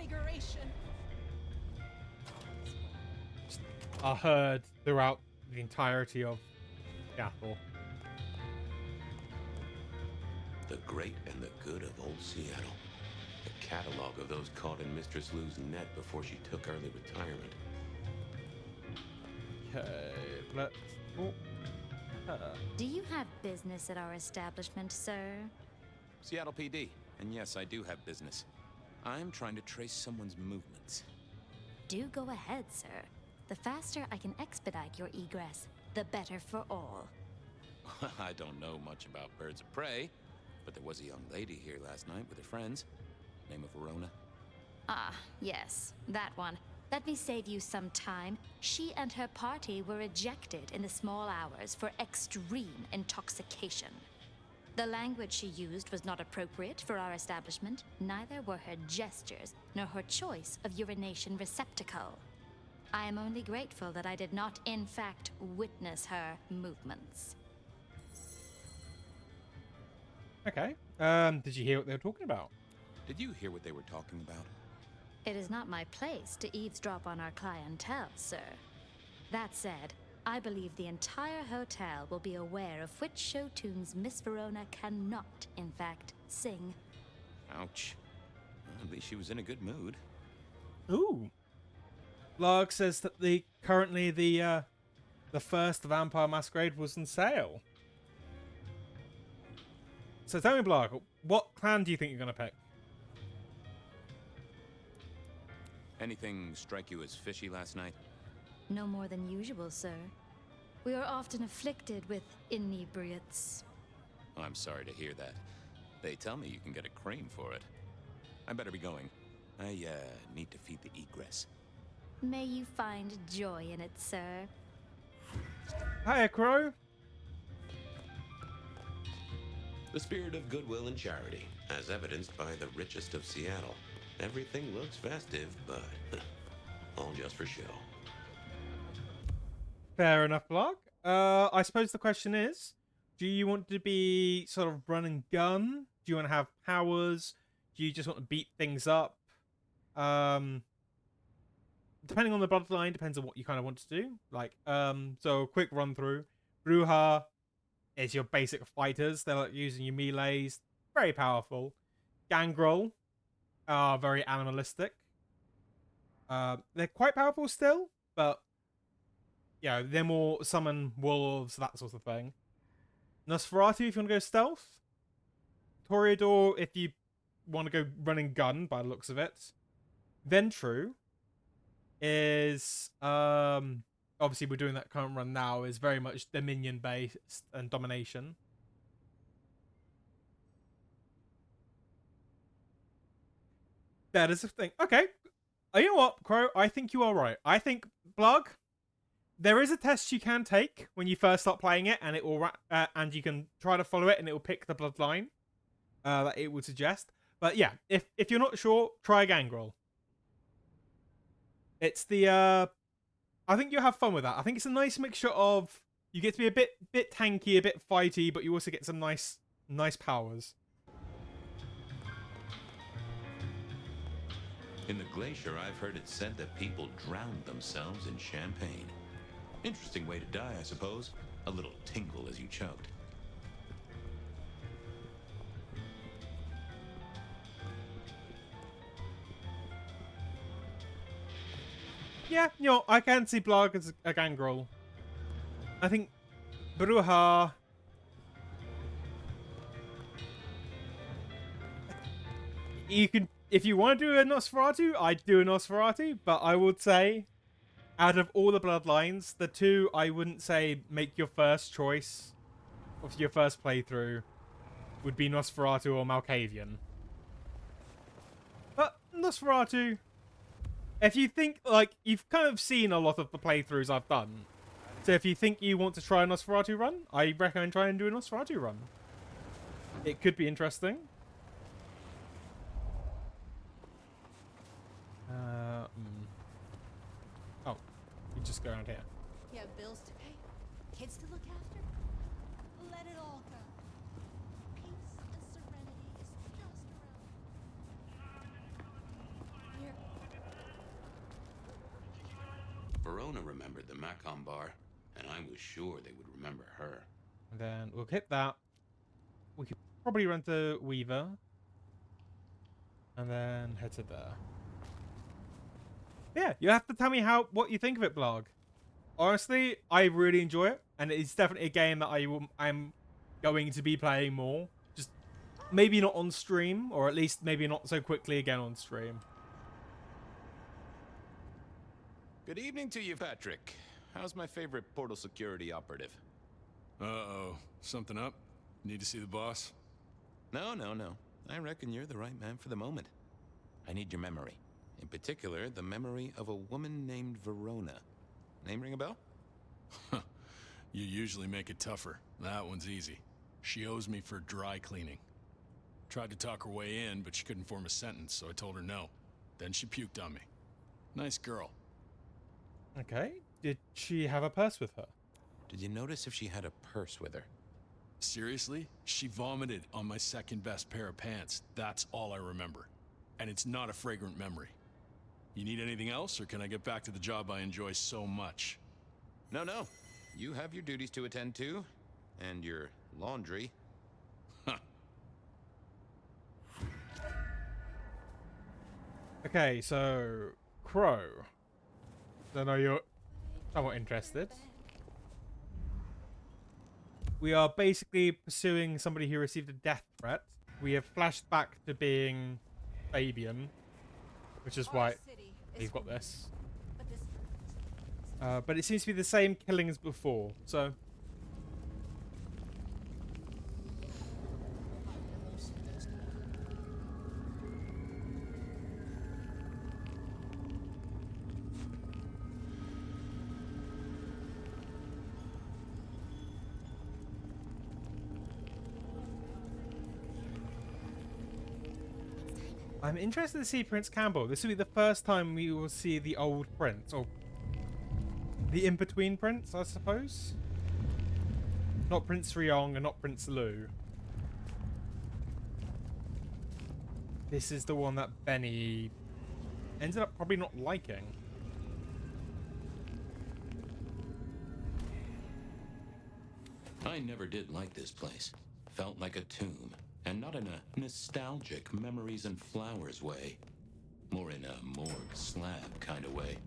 are heard throughout the entirety of Seattle. The great and the good of old Seattle. The catalog of those caught in Mistress Lou's net before she took early retirement. Okay, let's... Oh. Do you have business at our establishment, sir? Seattle PD. And yes, I do have business. I'm trying to trace someone's movements. Do go ahead, sir. The faster I can expedite your egress, the better for all. I don't know much about birds of prey, but there was a young lady here last night with her friends. Name of Verona. Ah, yes, that one. Let me save you some time. She and her party were ejected in the small hours for extreme intoxication. The language she used was not appropriate for our establishment, neither were her gestures nor her choice of urination receptacle. I am only grateful that I did not, in fact, witness her movements. Okay. Did you hear what they were talking about? Did you hear what they were talking about? It is not my place to eavesdrop on our clientele, sir. That said, I believe the entire hotel will be aware of which show tunes Miss Verona cannot, in fact, sing. Ouch. Well, at least she was in a good mood. Ooh. Blarg says that currently the first Vampire Masquerade was on sale. So tell me, Blarg, what clan do you think you're going to pick? Anything strike you as fishy last night? No more than usual, sir. We are often afflicted with inebriates. Oh, I'm sorry to hear that. They tell me you can get a cream for it. I better be going. I need to feed the egress. May you find joy in it, sir. Hiya, Crow. The spirit of goodwill and charity, as evidenced by the richest of Seattle. Everything looks festive, but all just for show. Fair enough, Blarg. I suppose the question is, do you want to be sort of run and gun? Do you want to have powers? Do you just want to beat things up? Depending on the bloodline, depends on what you kind of want to do. Like, so quick run through. Bruja is your basic fighters. They're like using your melees. Very powerful. Gangrel are very animalistic. They're quite powerful still, but yeah, they're more summon wolves, that sort of thing. Nosferatu if you want to go stealth. Toreador if you want to go run and gun by the looks of it. Ventru is obviously we're doing that current run now, is very much Dominion based and domination. That is the thing. Okay. You know what, Crow? I think you are right. I think, Blug, there is a test you can take when you first start playing it, and it will and you can try to follow it, and it will pick the bloodline that it would suggest. But yeah, if you're not sure, try a Gangrel. It's the I think you'll have fun with that. I think it's a nice mixture of you get to be a bit tanky, a bit fighty, but you also get some nice powers. In the glacier, I've heard it said that people drowned themselves in champagne. Interesting way to die, I suppose. A little tingle as you choked. Yeah, you know, I can see Blarg as a Gangrel. I think Bruja... You can, if you want to do a Nosferatu, I'd do a Nosferatu, but I would say, out of all the bloodlines, the two I wouldn't say make your first choice of your first playthrough would be Nosferatu or Malkavian. But Nosferatu, if you think, like, you've kind of seen a lot of the playthroughs I've done, so if you think you want to try a Nosferatu run, I recommend trying to do a Nosferatu run. It could be interesting. Oh, you just go around here. You have bills to pay, kids to look after. Let it all go. Peace and serenity is just around. Here. Verona remembered the Macon bar, and I was sure they would remember her. And then we'll hit that. We could probably run to Weaver. And then head to there. Yeah, you have to tell me what you think of it, Blarg. Honestly, I really enjoy it, and it's definitely a game that I'm going to be playing more. Just maybe not on stream, or at least maybe not so quickly again on stream. Good evening to you, Patrick. How's my favorite portal security operative? Uh-oh. Something up? Need to see the boss? No. I reckon you're the right man for the moment. I need your memory. In particular, the memory of a woman named Verona. Name ring a bell? You usually make it tougher. That one's easy. She owes me for dry cleaning. Tried to talk her way in, but she couldn't form a sentence, so I told her no. Then she puked on me. Nice girl. Okay. Did she have a purse with her? Did you notice if she had a purse with her? Seriously? She vomited on my second best pair of pants. That's all I remember. And it's not a fragrant memory. You need anything else, or can I get back to the job I enjoy so much? No, no. You have your duties to attend to, and your laundry. Okay, so Crow. Don't know, you're somewhat interested. We are basically pursuing somebody who received a death threat. We have flashed back to being Fabian, which is why he's got this. But it seems to be the same killing as before, so... I'm interested to see Prince Campbell. This will be the first time we will see the old prince, or the in-between prince, I suppose. Not Prince Ryong and not Prince Lu. This is the one that Benny ended up probably not liking. I never did like this place. Felt like a tomb. And not in a nostalgic memories and flowers way. More in a morgue slab kind of way.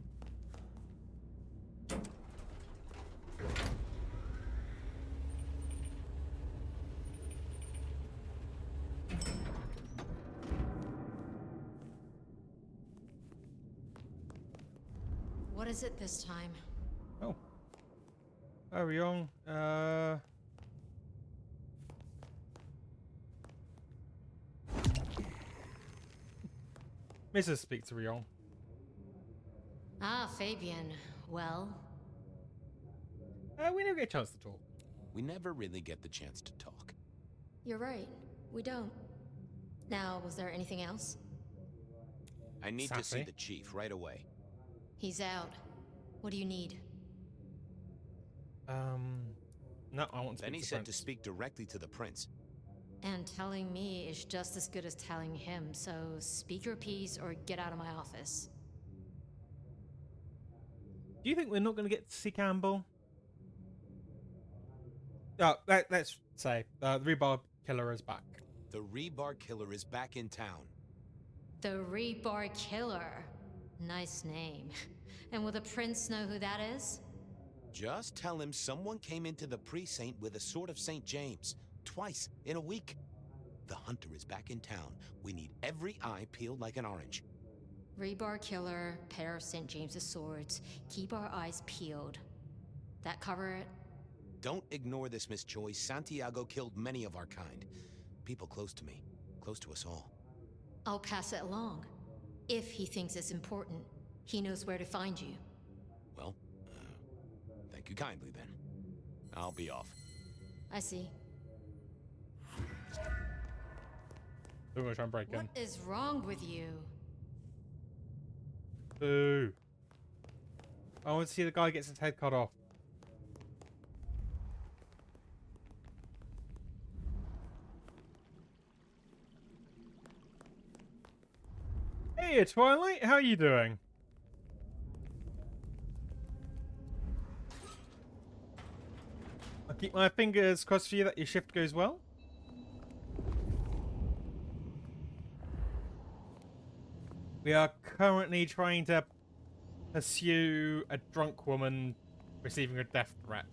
What is it this time? Oh. Oh, Ryong. Mrs. speak to Ryong. Ah, Fabian. Well? We never get a chance to talk. We never really get the chance to talk. You're right. We don't. Now, was there anything else? I need to see Sassy. the chief right away. He's out. What do you need? No, I want to Then he speak to said Prince. to speak directly to the prince. And telling me is just as good as telling him, so speak your piece or get out of my office. Do you think we're not going to get to see Campbell? Let's say the Rebar Killer is back. The Rebar Killer is back in town. The Rebar Killer. Nice name. And will the prince know who that is? Just tell him someone came into the precinct with a sword of St. James. Twice in a week. The hunter is back in town. We need every eye peeled like an orange. Rebar Killer, pair of St. James's swords. Keep our eyes peeled. That cover it? Don't ignore this, Miss Joy. Santiago killed many of our kind. People close to me. Close to us all. I'll pass it along. If he thinks it's important, he knows where to find you. Well, thank you kindly then. I'll be off. I see. We're going to try and break in. What is wrong with you? Boo. I want to see the guy gets his head cut off. Hey, Twilight, how are you doing? I'll keep my fingers crossed for you that your shift goes well. We are currently trying to pursue a drunk woman receiving a death threat.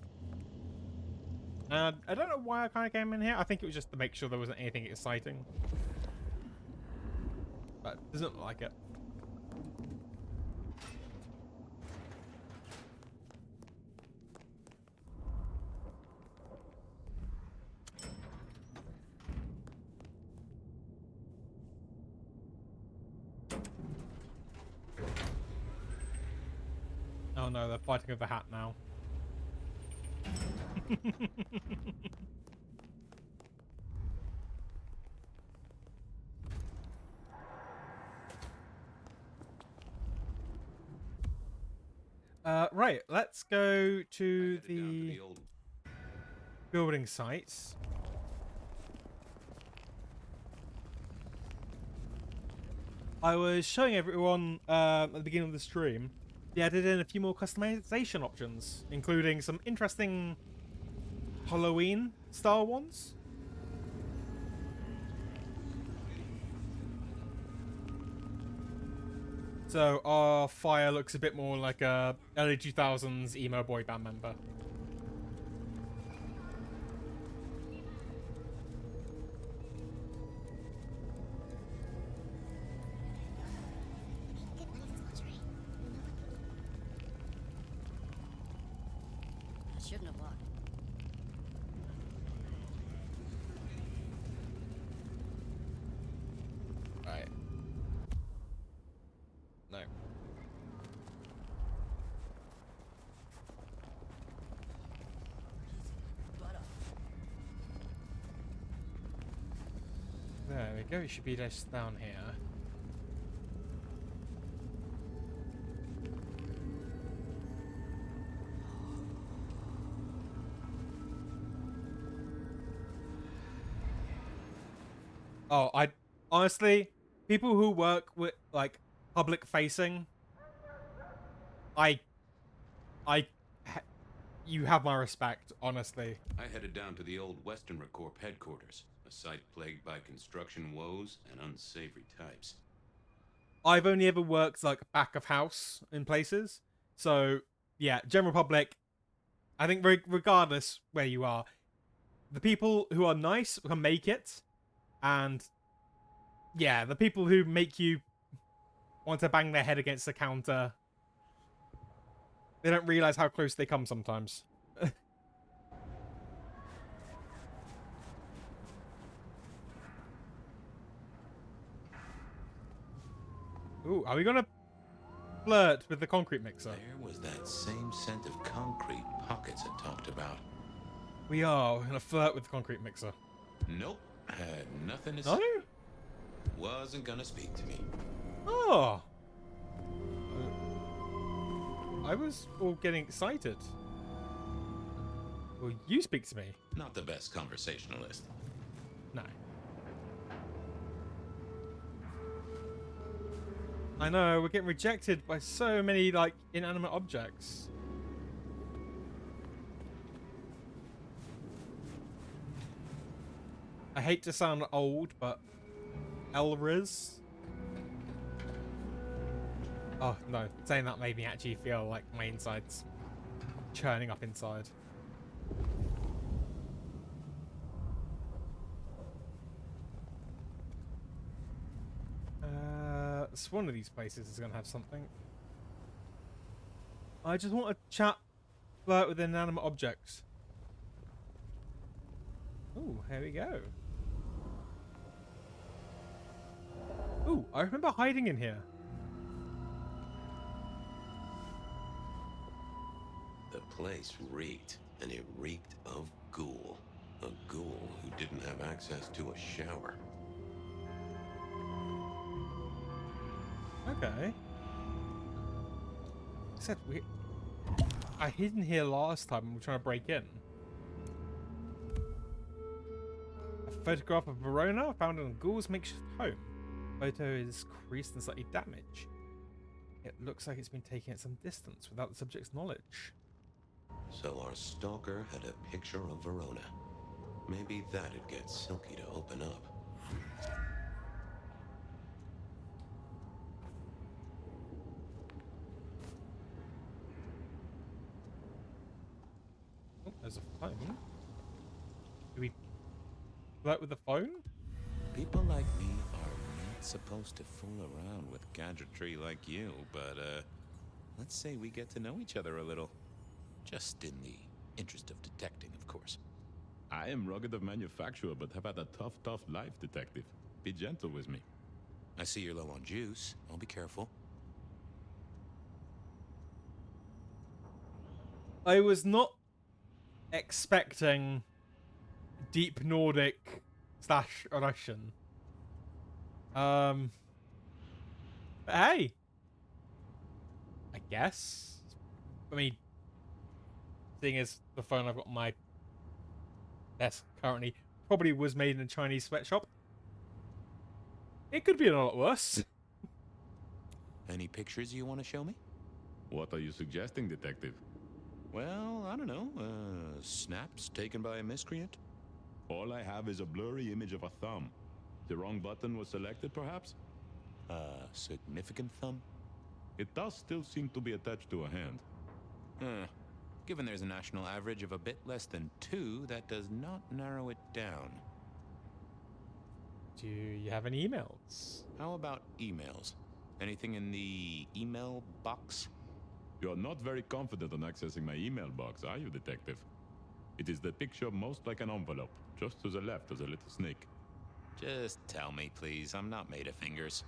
I don't know why I kind of came in here. I think it was just to make sure there wasn't anything exciting. But it doesn't look like it. Oh no, they're fighting over the hat now. Right, let's go to the building sites. I was showing everyone at the beginning of the stream. They added in a few more customization options, including some interesting Halloween style ones. So our fire looks a bit more like a early 2000s emo boy band member. I shouldn't have walked. Right. No. There we go. It should be just down here. Oh, I honestly, people who work with like public facing, you have my respect, honestly. I headed down to the old Western Corp headquarters, a site plagued by construction woes and unsavory types. I've only ever worked like back of house in places, so yeah, general public. I think regardless where you are, the people who are nice can make it, and yeah, the people who make you want to bang their head against the counter, they don't realize how close they come sometimes. Ooh, are we gonna flirt with the concrete mixer? There was that same scent of concrete pockets I talked about. We are. We're gonna flirt with the concrete mixer. Nope. Had nothing to No? say. Wasn't gonna speak to me. Oh. I was all getting excited. Well, you speak to me. Not the best conversationalist. No. I know, we're getting rejected by so many, like, inanimate objects. I hate to sound old, but Elriz. Oh, no. Saying that made me actually feel like my insides churning up inside. So one of these places is going to have something. I just want to chat, flirt with inanimate objects. Ooh, here we go. Ooh, I remember hiding in here. The place reeked, and it reeked of ghoul. A ghoul who didn't have access to a shower. Okay. Said I hid in here last time when we were trying to break in. A photograph of Verona found in a ghoul's makeshift home. Photo is creased and slightly damaged. It looks like it's been taken at some distance without the subject's knowledge. So our stalker had a picture of Verona. Maybe that'd get Silky to open up. Oh, there's a phone. Do we flirt with the phone? People like me are not supposed to fool around with gadgetry like you, but let's say we get to know each other a little. Just in the interest of detecting, of course. I am rugged of manufacture, but have had a tough life, detective. Be gentle with me. I see you're low on juice. I'll be careful. I was not expecting deep Nordic / Russian. But hey, I guess. I mean, seeing as the phone I've got on my desk currently probably was made in a Chinese sweatshop, it could be a lot worse. Any pictures you want to show me? What are you suggesting, Detective? Well, I don't know. Snaps taken by a miscreant? All I have is a blurry image of a thumb. The wrong button was selected, perhaps? Significant thumb? It does still seem to be attached to a hand. Given there's a national average of a bit less than 2, that does not narrow it down. Do you have any emails? How about emails? Anything in the email box? You're not very confident on accessing my email box, are you, Detective? It is the picture most like an envelope. Just to the left is a little snake. Just tell me, please. I'm not made of fingers.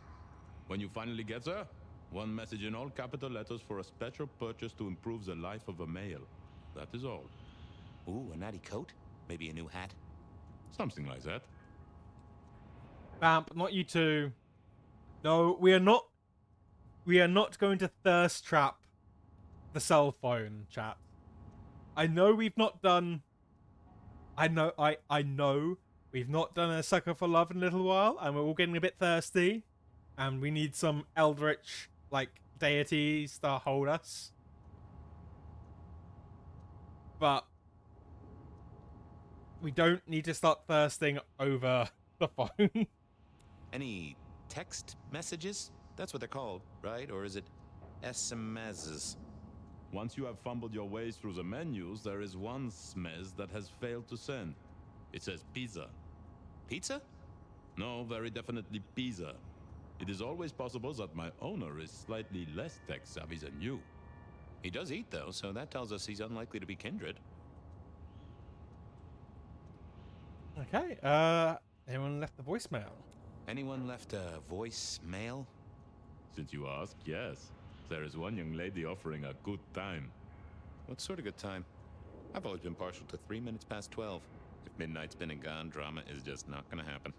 When you finally get there, one message in all capital letters for a special purchase to improve the life of a male. That is all. Ooh, a natty coat? Maybe a new hat? Something like that. Vamp, not you two. No, we are not. We are not going to thirst trap the cell phone, chat. I know we've not done. I know we've not done a sucker for love in a little while, and we're all getting a bit thirsty, and we need some eldritch deities to hold us. But we don't need to start thirsting over the phone. Any text messages? That's what they're called, right? Or is it SMSs? Once you have fumbled your way through the menus, there is one smez that has failed to send. It says pizza. Pizza? No, very definitely pizza. It is always possible that my owner is slightly less tech-savvy than you. He does eat, though, so that tells us he's unlikely to be Kindred. Okay, anyone left the voicemail? Anyone left a voicemail? Since you ask, yes. There is one young lady offering a good time. What sort of good time? I've always been partial to 3 minutes past 12. If midnight's been and gone, drama is just not gonna happen.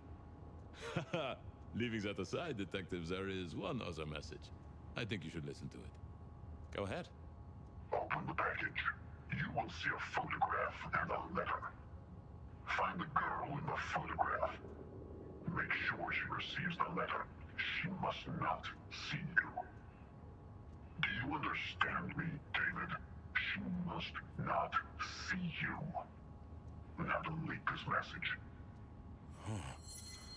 Haha! Leaving that aside, Detective, there is one other message. I think you should listen to it. Go ahead. Open the package. You will see a photograph and a letter. Find the girl in the photograph. Make sure she receives the letter. She must not see you. Do you understand me, David? She must not see you. Now delete this message.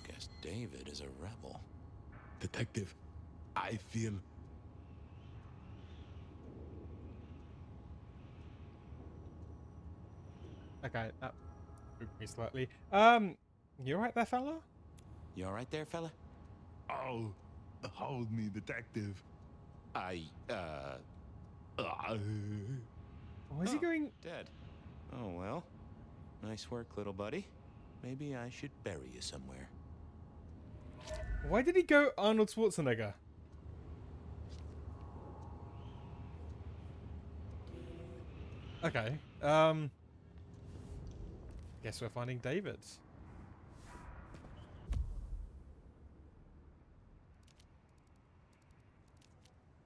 Guess David is a rebel. Detective, I feel... Okay, that spooked me slightly. You alright there, fella? You alright there, fella? Oh, hold me, Detective. Why is he going... Dead. Oh, well. Nice work, little buddy. Maybe I should bury you somewhere. Why did he go Arnold Schwarzenegger? Okay, guess we're finding David.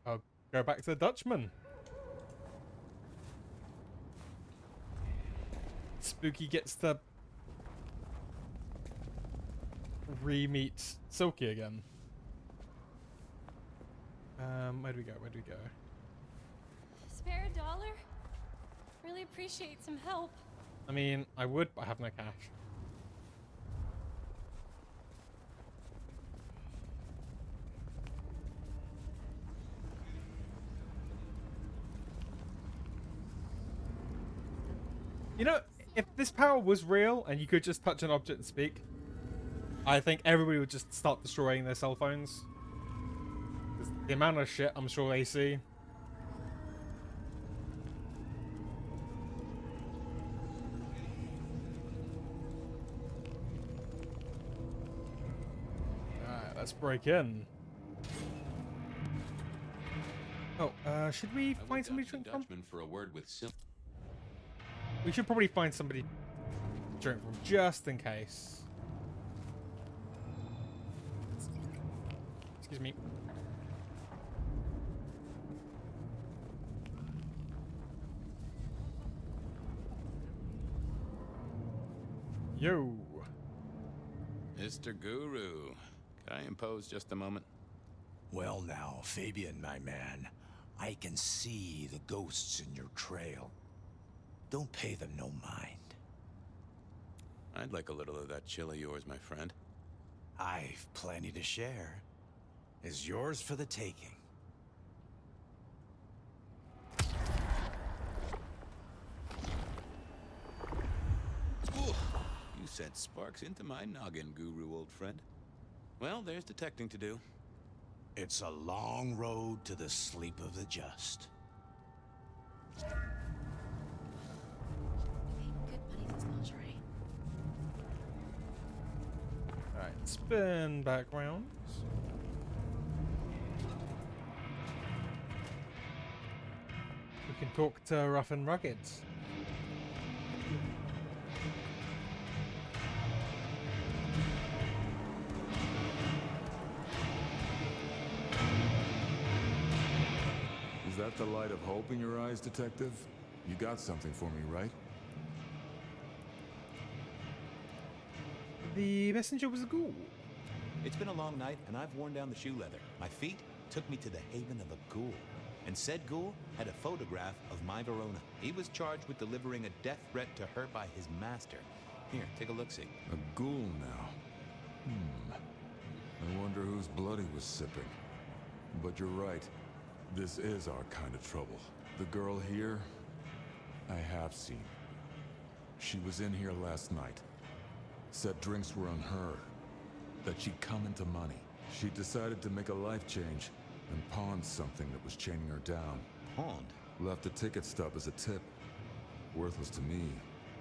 I'll go back to the Dutchman. Spooky gets to re-meet Silky again. Where do we go? Where do we go? Spare a dollar? Really appreciate some help. I mean, I would, but I have no cash. You know, if this power was real and you could just touch an object and speak, I think everybody would just start destroying their cell phones. 'Cause the amount of shit I'm sure they see. Alright, let's break in. Oh, should we find somebody to drink from? For a word with We should probably find somebody to drink from just in case. Excuse me. Yo. Mr. Guru, can I impose just a moment? Well now, Fabian, my man, I can see the ghosts in your trail. Don't pay them no mind. I'd like a little of that chill of yours, my friend. I've plenty to share. Is yours for the taking. Ooh, you sent sparks into my noggin, Guru, old friend. Well, there's detecting to do. It's a long road to the sleep of the just. Alright, spin back round. We can talk to Rough and Rugged. Is that the light of hope in your eyes, Detective? You got something for me, right? The messenger was a ghoul. It's been a long night, and I've worn down the shoe leather. My feet took me to the haven of a ghoul. And said ghoul had a photograph of my Verona. He was charged with delivering a death threat to her by his master. Here, take a look-see. A ghoul now. I wonder whose blood he was sipping. But you're right. This is our kind of trouble. The girl here, I have seen. She was in here last night. Said drinks were on her. That she'd come into money. She decided to make a life change and pawned something that was chaining her down. Pawned? Left a ticket stub as a tip. Worthless to me,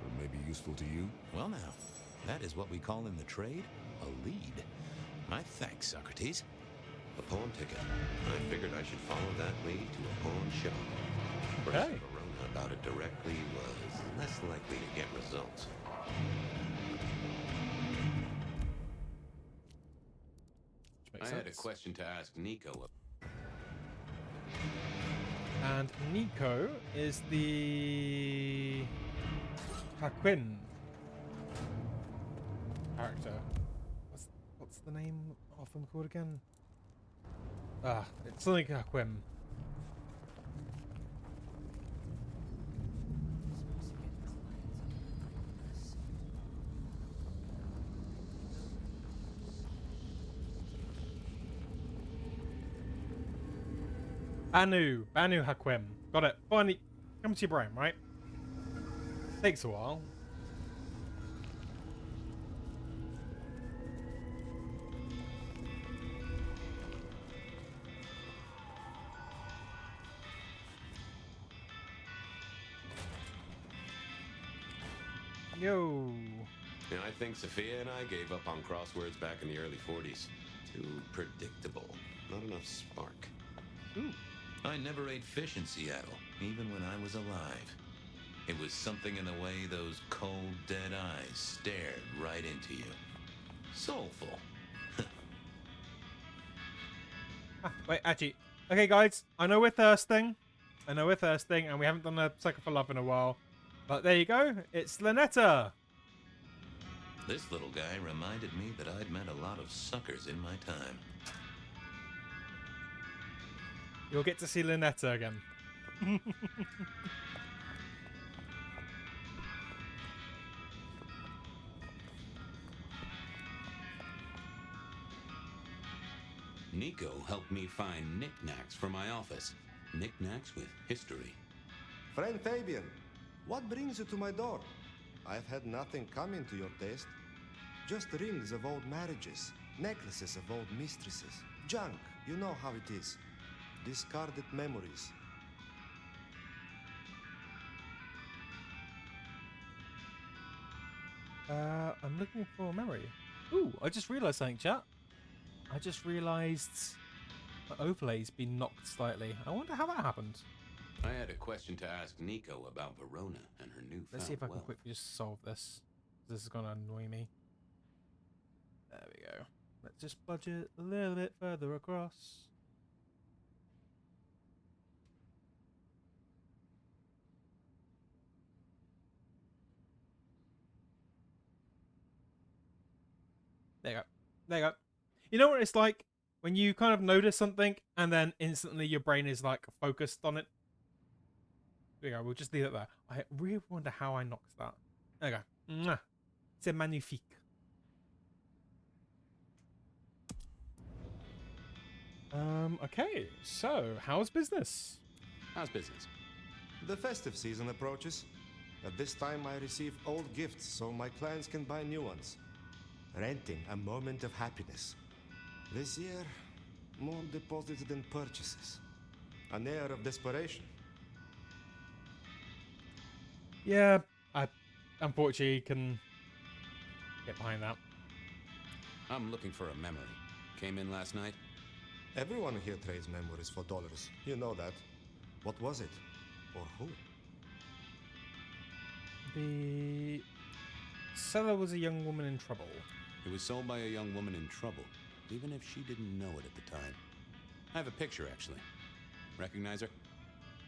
but maybe useful to you? Well now, that is what we call in the trade a lead. My thanks, Socrates. A pawn ticket. I figured I should follow that lead to a pawn shop. Person Verona about it directly was less likely to get results. I had a question to ask Nico. And Nico is the Haquin character. What's the name of him called again? It's something Haquin. Banu Haquim. Got it. Finally, come to your brain, right? Takes a while. Yo. And I think Sophia and I gave up on crosswords back in the early 40s. Too predictable. Not enough spark. Ooh. I never ate fish in Seattle, even when I was alive. It was something in the way those cold, dead eyes stared right into you. Soulful. Wait, actually. Okay, guys. I know we're thirsting. And we haven't done a Sucker for Love in a while. But there you go. It's Lynetta. This little guy reminded me that I'd met a lot of suckers in my time. You'll get to see Lynetta again. Nico helped me find knickknacks for my office. Knickknacks with history. Friend Fabian, what brings you to my door? I've had nothing coming to your taste. Just rings of old marriages, necklaces of old mistresses. Junk, you know how it is. Discarded memories. I'm looking for a memory. Ooh, I just realised something, chat. I just realised my overlay's been knocked slightly. I wonder how that happened. I had a question to ask Nico about Verona and her newfound Let's see if I can wealth. quickly just solve this. This is gonna annoy me. There we go. Let's just budget a little bit further across. There you go. There you go. You know what it's like when you kind of notice something and then instantly your brain is like focused on it? There you go. We'll just leave it there. I really wonder how I knocked that. There you go. Mwah. C'est magnifique. Okay, so how's business? How's business? The festive season approaches. At this time, I receive old gifts so my clients can buy new ones. Renting a moment of happiness. This year, more deposits than purchases. An air of desperation. Yeah, I unfortunately can get behind that. I'm looking for a memory. Came in last night? Everyone here trades memories for dollars. You know that. What was it? Or who? The seller was a young woman in trouble. It was sold by a young woman in trouble, even if she didn't know it at the time. I have a picture, actually. Recognize her?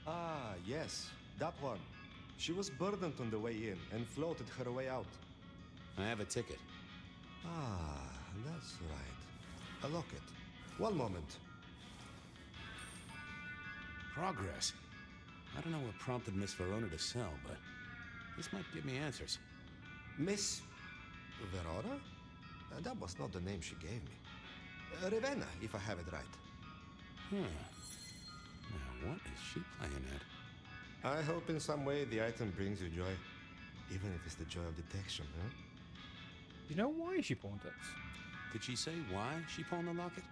Ah, yes. That one. She was burdened on the way in and floated her way out. I have a ticket. Ah, that's right. A locket. One moment. Progress. I don't know what prompted Miss Verona to sell, but this might give me answers. Miss Verona? That was not the name she gave me. Ravenna, if I have it right. Now, what is she playing at? I hope in some way the item brings you joy. Even if it's the joy of detection, huh? Do you know why she pawned it? Did she say why she pawned the locket?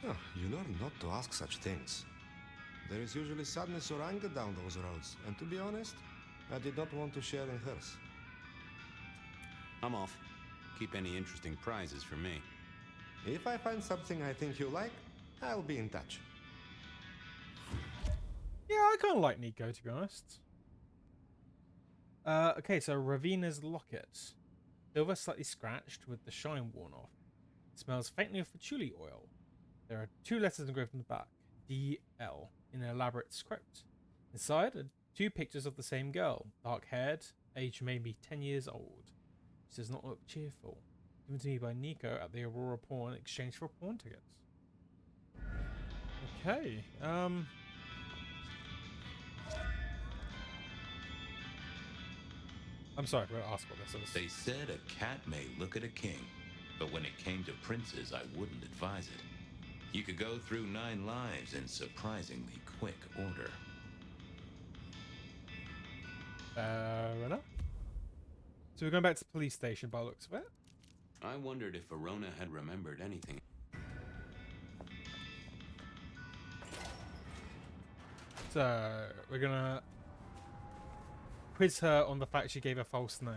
Oh, you learn not to ask such things. There is usually sadness or anger down those roads, and to be honest, I did not want to share in hers. I'm off. Keep any interesting prizes for me. If I find something I think you like, I'll be in touch. Yeah, I kind of like Nico, to be honest. Okay, so Ravina's locket. Silver slightly scratched with the shine worn off. It smells faintly of patchouli oil. There are 2 letters engraved on the back. DL in an elaborate script. Inside are 2 pictures of the same girl. Dark-haired, aged maybe 10 years old. She does not look cheerful. Given to me by Nico at the Aurora Pawn in exchange for pawn tickets. Okay, I'm sorry, we'll ask what this is. They said a cat may look at a king, but when it came to princes, I wouldn't advise it. You could go through 9 lives in surprisingly quick order. Fair enough. So we're going back to the police station by the looks of it. I wondered if Verona had remembered anything. So we're gonna quiz her on the fact she gave a false name.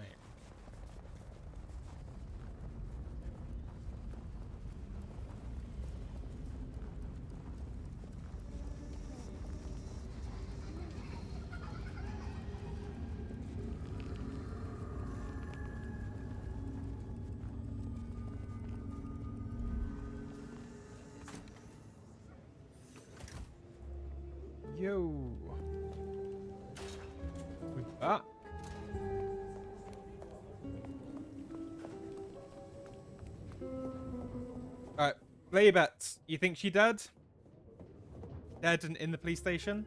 Yo. We're back. Alright, lay your bets. You think she dead? Dead and in the police station?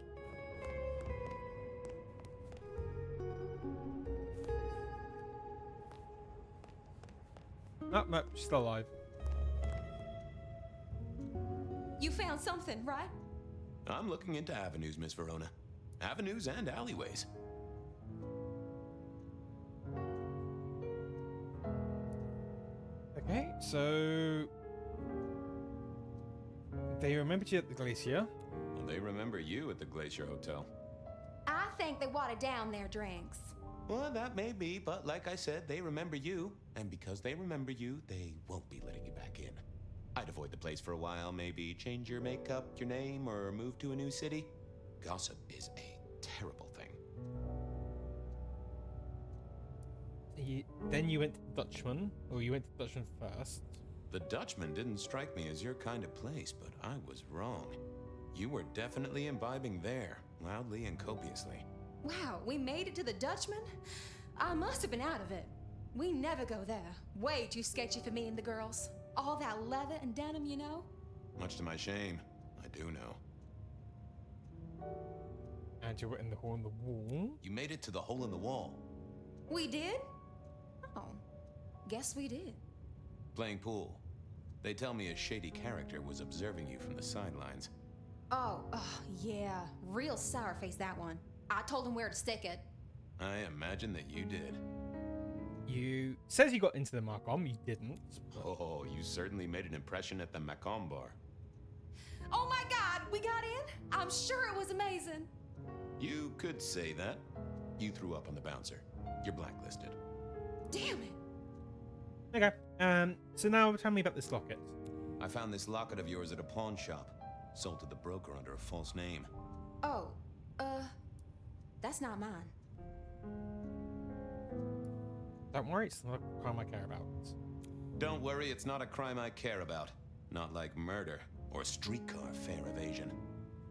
No, she's still alive. You found something, right? I'm looking into avenues, Miss Verona. Avenues and alleyways. Okay, so they remembered you at the glacier. Well, they remember you at the Glacier Hotel. I think they watered down their drinks. Well, that may be, but like I said, they remember you. And because they remember you, they won't be letting you back in. I'd avoid the place for a while, maybe change your makeup, your name, or move to a new city. Gossip is a terrible thing. Then you went to the Dutchman, or you went to the Dutchman first. The Dutchman didn't strike me as your kind of place, but I was wrong. You were definitely imbibing there, loudly and copiously. Wow, we made it to the Dutchman? I must have been out of it. We never go there. Way too sketchy for me and the girls. All that leather and denim, you know? Much to my shame, I do know. And you were in the hole in the wall. You made it to the hole in the wall. We did? Oh, guess we did. Playing pool. They tell me a shady character was observing you from the sidelines. Oh, yeah. Real sour face, that one. I told him where to stick it. I imagine that you did. You says you got into the Macom, you didn't. Oh, you certainly made an impression at the Macomb bar. Oh my god, we got in? I'm sure it was amazing. You could say that. You threw up on the bouncer. You're blacklisted. Damn it. Okay, so now tell me about this locket. I found this locket of yours at a pawn shop. Sold to the broker under a false name. Oh, that's not mine. Don't worry, it's not a crime I care about. Don't worry, it's not a crime I care about. Not like murder or streetcar fare evasion.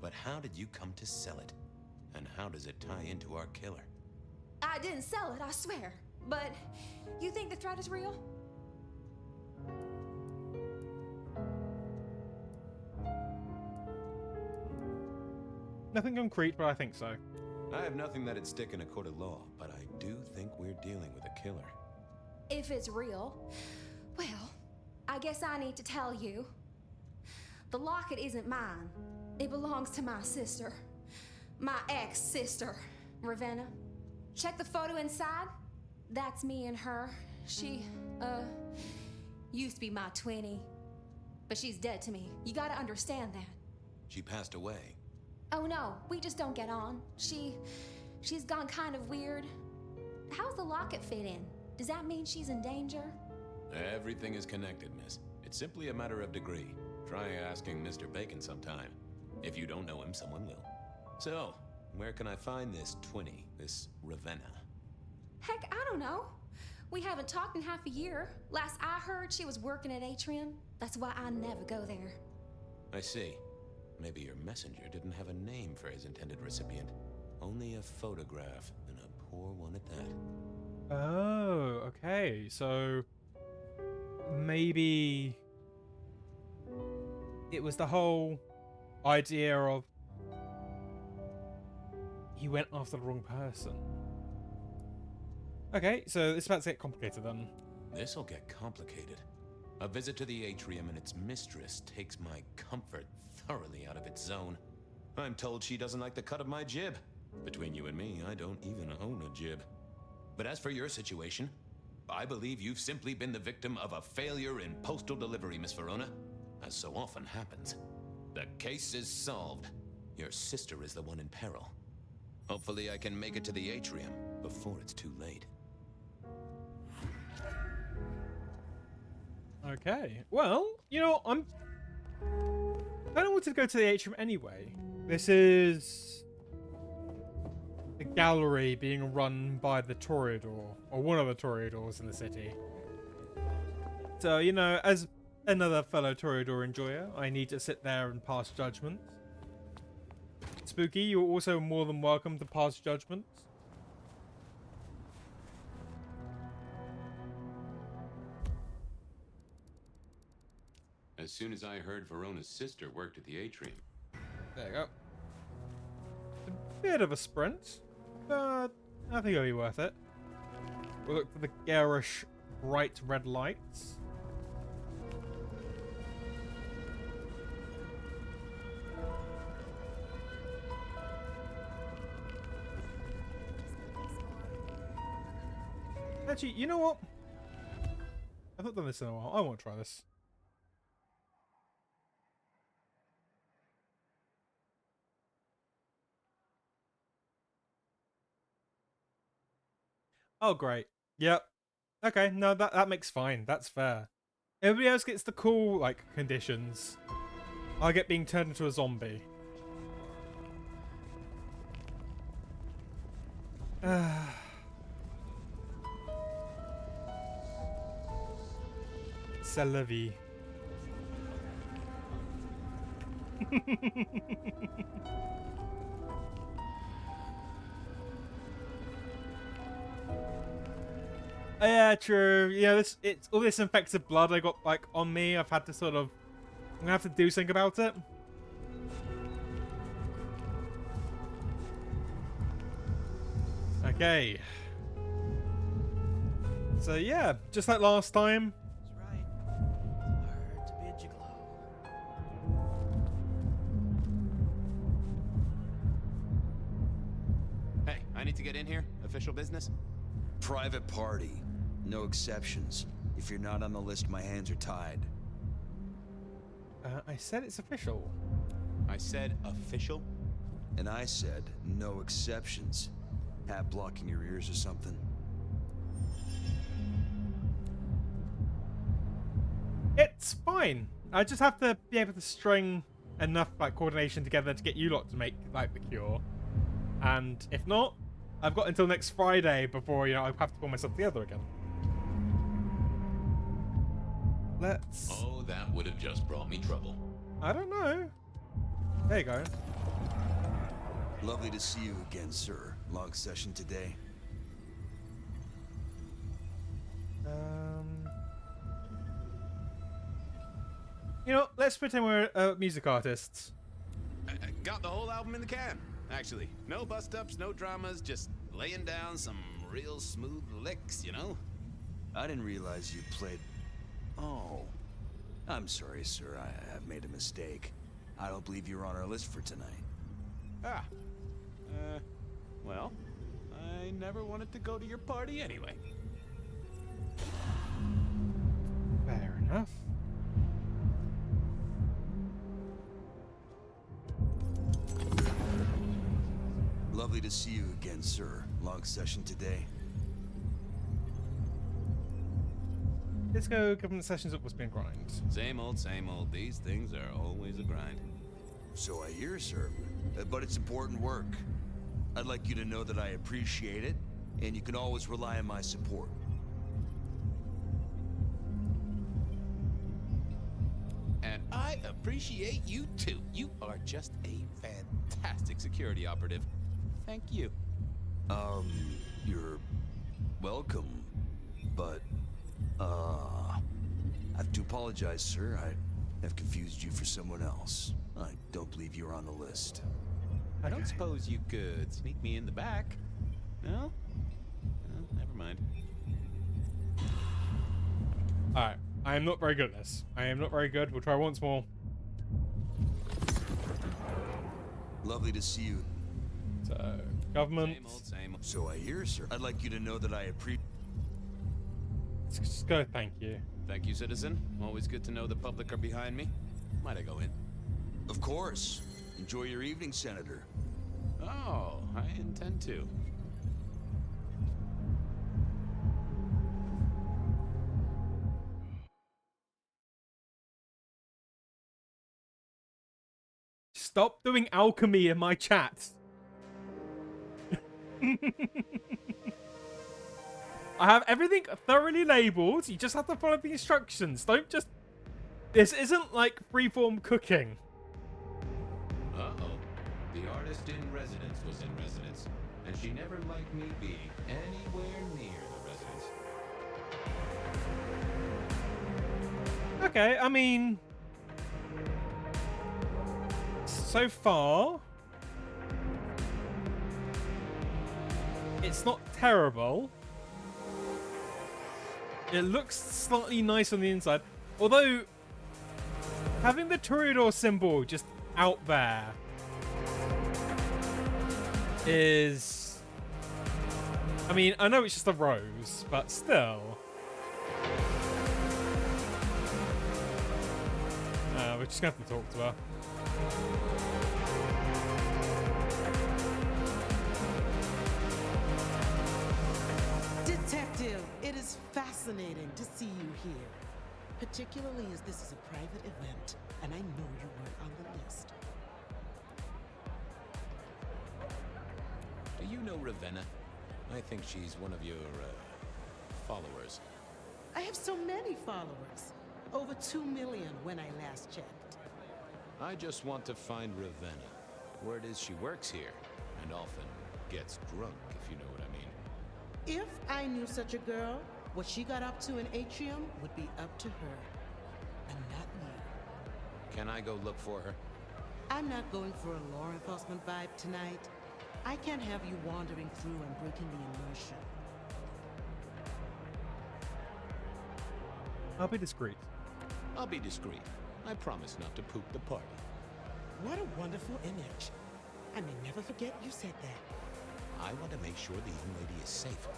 But how did you come to sell it? And how does it tie into our killer? I didn't sell it, I swear. But you think the threat is real? Nothing concrete, but I think so. I have nothing that'd stick in a court of law, but I do think we're dealing with a killer. If it's real, well, I guess I need to tell you. The locket isn't mine. It belongs to my sister. My ex-sister, Ravenna. Check the photo inside. That's me and her. She, used to be my twinnie. But she's dead to me. You gotta understand that. She passed away. Oh no, we just don't get on. She's gone kind of weird. How's the locket fit in? Does that mean she's in danger? Everything is connected, miss. It's simply a matter of degree. Try asking Mr. Bacon sometime. If you don't know him, someone will. So, where can I find this twinnie, this Ravenna? Heck, I don't know. We haven't talked in half a year. Last I heard, she was working at Atrium. That's why I never go there. I see. Maybe your messenger didn't have a name for his intended recipient. Only a photograph, and a poor one at that. Oh, okay. So maybe it was the whole idea of he went after the wrong person. Okay, so it's about to get complicated then. This'll get complicated. A visit to the atrium and its mistress takes my comfort thoroughly out of its zone. I'm told she doesn't like the cut of my jib. Between you and me, I don't even own a jib. But as for your situation, I believe you've simply been the victim of a failure in postal delivery, Miss Verona. As so often happens. The case is solved. Your sister is the one in peril. Hopefully I can make it to the atrium before it's too late. Okay. Well, you know, I don't want to go to the atrium anyway. This is a gallery being run by the Toreador, or one of the Toreadors in the city. So, you know, as another fellow Toreador enjoyer, I need to sit there and pass judgment. Spooky, you're also more than welcome to pass judgment. As soon as I heard Verona's sister worked at the atrium. There you go. A bit of a sprint, but I think it'll be worth it. We'll look for the garish, bright red lights. Actually, you know what? I've not done this in a while. I want to try this. Oh, great. Yep. Okay, no, that makes fine. That's fair. Everybody else gets the cool, like, conditions. I get being turned into a zombie. C'est la vie. Yeah, true. Yeah, it's all this infected blood I got like on me. I've had to sort of, I'm gonna have to do something about it. Okay. So yeah, just like last time. That's right. It's hard to be a gigolo. Hey, I need to get in here. Official business? Private party. No exceptions. If you're not on the list, my hands are tied. I said it's official. I said official? And I said no exceptions. Hat blocking your ears or something? It's fine. I just have to be able to string enough like coordination together to get you lot to make like the cure. And if not, I've got until next Friday before, you know, I have to pull myself together again. Let's... Oh, that would have just brought me trouble. I don't know. There you go. Lovely to see you again, sir. Long session today. You know, let's pretend we're music artists. I got the whole album in the can, actually. No bust-ups, no dramas, just laying down some real smooth licks, you know? I didn't realize you played... Oh. I'm sorry, sir. I've made a mistake. I don't believe you're on our list for tonight. Ah. Well, I never wanted to go to your party anyway. Fair enough. Lovely to see you again, sir. Long session today. Let's go government sessions up what's been grind. Same old, same old. These things are always a grind. So I hear, sir. But it's important work. I'd like you to know that I appreciate it, and you can always rely on my support. And I appreciate you too. You are just a fantastic security operative. Thank you. You're welcome, but, I have to apologize, sir. I have confused you for someone else. I don't believe you're on the list. I don't suppose you could sneak me in the back? No? Never mind. Alright, I am not very good at this. I am not very good. We'll try once more. Lovely to see you. So, government. Same old, same old. So I hear, sir. I'd like you to know that I appreciate... Let's just go, thank you. Thank you, citizen. Always good to know the public are behind me. Might I go in? Of course. Enjoy your evening, Senator. Oh, I intend to. Stop doing alchemy in my chat. I have everything thoroughly labeled. You just have to follow the instructions. Don't just... This isn't like freeform cooking. Uh-oh. The artist in residence was in residence, and she never liked me being anywhere near the residence. Okay, I mean... So far... It's not terrible. It looks slightly nice on the inside. Although, having the Toreador symbol just out there is... I mean, I know it's just a rose, but still. We're just going to have to talk to her. Detective, it is fascinating to see you here. Particularly as this is a private event, and I know you weren't on the list. Do you know Ravenna? I think she's one of your, followers. I have so many followers. Over 2 million when I last checked. I just want to find Ravenna. Word is she works here, and often gets drunk, if you know what I mean. If I knew such a girl, what she got up to in Atrium would be up to her, and not you. Can I go look for her? I'm not going for a law enforcement vibe tonight. I can't have you wandering through and breaking the immersion. I'll be discreet. I'll be discreet. I promise not to poop the party. What a wonderful image. I may never forget you said that. I want to make sure the young lady is safe.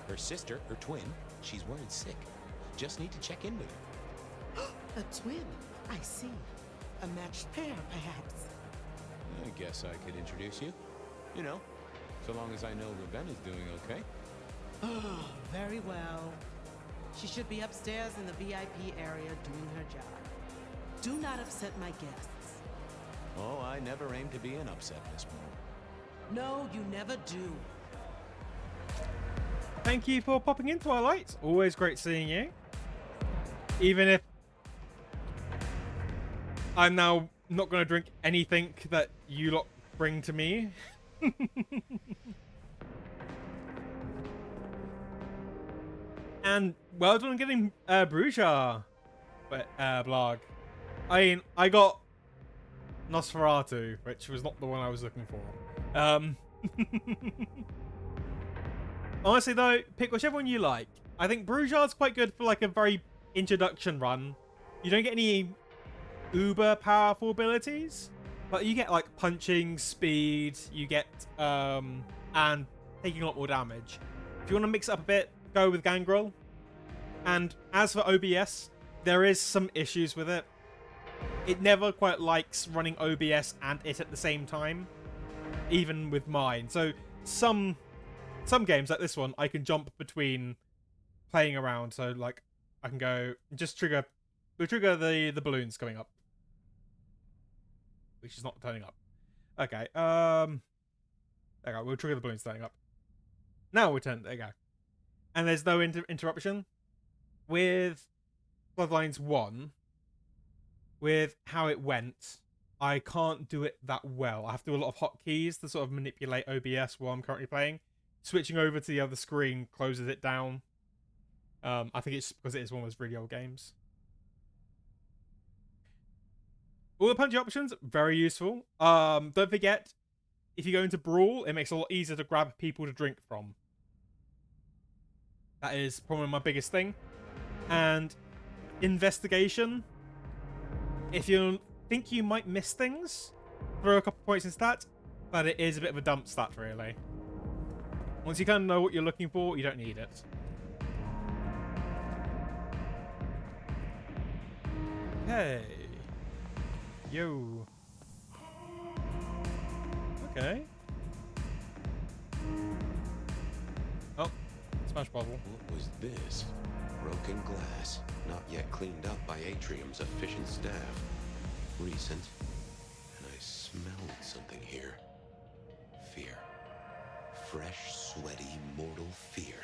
Her sister, her twin, she's worried sick. Just need to check in with her. A twin, I see. A matched pair, perhaps. I guess I could introduce you. You know, so long as I know Ravenna's doing okay. Oh, very well. She should be upstairs in the VIP area doing her job. Do not upset my guests. Oh, I never aim to be an upset, Miss Moore. No, you never do. Thank you for popping in, Twilight. Always great seeing you. Even if I'm now not going to drink anything that you lot bring to me. And well done getting Bruja blog. I mean, I got Nosferatu, which was not the one I was looking for. Honestly though, pick whichever one you like. I think Bruja's quite good for like a very introduction run. You don't get any uber powerful abilities, but you get like punching, speed, you get and taking a lot more damage. If you want to mix it up a bit, go with Gangrel. And as for OBS, there is some issues with it. It never quite likes running OBS and it at the same time, even with mine. So some games like this one, I can jump between playing around. So like I can go just trigger the balloons coming up, which is not turning up. Okay, there you go. We'll trigger the balloons turning up. Now we'll turn. There you go. And there's no interruption. With Bloodlines 1, with how it went, I can't do it that well. I have to do a lot of hotkeys to sort of manipulate OBS while I'm currently playing. Switching over to the other screen closes it down. I think it's because it is one of those really old games. All the punch options, very useful. Don't forget, if you go into Brawl, it makes it a lot easier to grab people to drink from. That is probably my biggest thing. And investigation, if you think you might miss things, throw a couple points in stat, but it is a bit of a dump stat, really. Once you kind of know what you're looking for, you don't need it. Okay. Yo. Okay. Oh, smash bottle. What was this? Broken glass, not yet cleaned up by Atrium's efficient staff. Recent, and I smelled something here. Fear. Fresh, sweaty, mortal fear.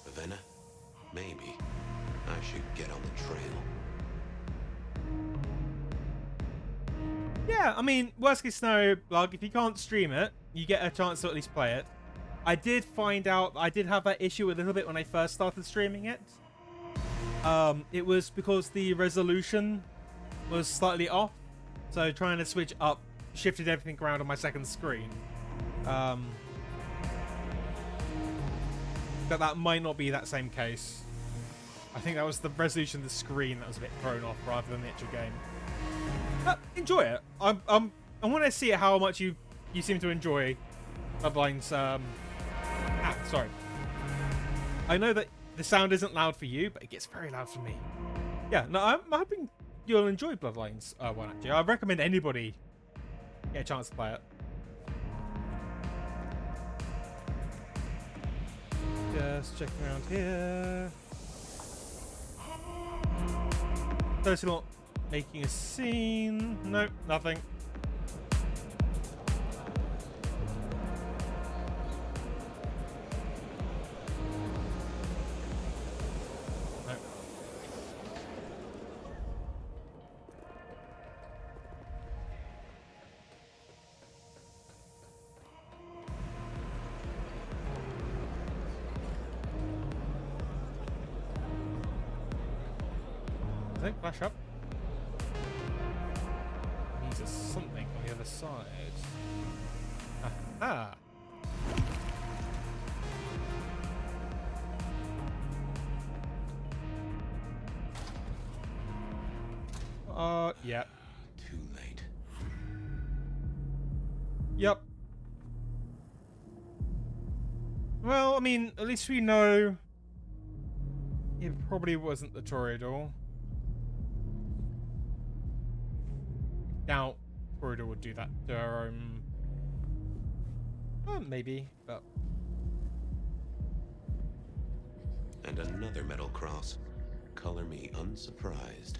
Ravenna? Maybe. I should get on the trail. Yeah, I mean, worst case scenario, like, if you can't stream it, you get a chance to at least play it. I did find out I did have that issue a little bit when I first started streaming it. It was because the resolution was slightly off, so trying to switch up shifted everything around on my second screen. But that might not be that same case. I think that was the resolution of the screen that was a bit thrown off rather than the actual game. But enjoy it. I want to see how much you seem to enjoy Bloodline's. Sorry. I know that the sound isn't loud for you, but it gets very loud for me. Yeah, no, I'm hoping you'll enjoy Bloodlines 1, actually. I recommend anybody get a chance to play it. Just checking around here. Totally not making a scene. Nope, nothing. Does it flash up? It means there's something on the other side. Aha! Yeah. Too late. Yep. Well, I mean, at least we know it probably wasn't the Toreador. Doubt Toreador would do that to our own. Well, maybe, but. And another metal cross. Color me unsurprised.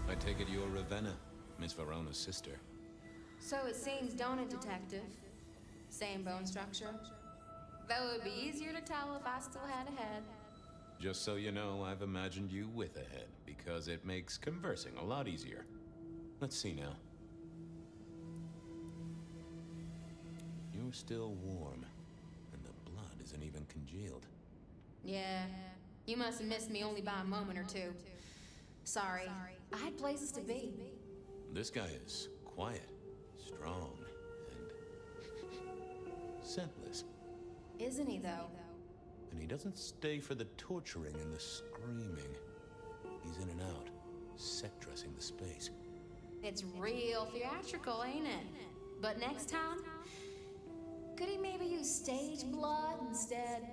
I take it you're Ravenna, Miss Verona's sister. So it seems, don't it, Detective? Same bone structure. Though it would be easier to tell if I still had a head. Just so you know, I've imagined you with a head, because it makes conversing a lot easier. Let's see now. You're still warm, and the blood isn't even congealed. Yeah, you must have missed me only by a moment or two. Sorry, I had places to be. This guy is quiet, strong, and scentless. Isn't he, though? And he doesn't stay for the torturing and the screaming. He's in and out, set dressing the space. It's real theatrical, ain't it? But next time, could he maybe use stage blood instead?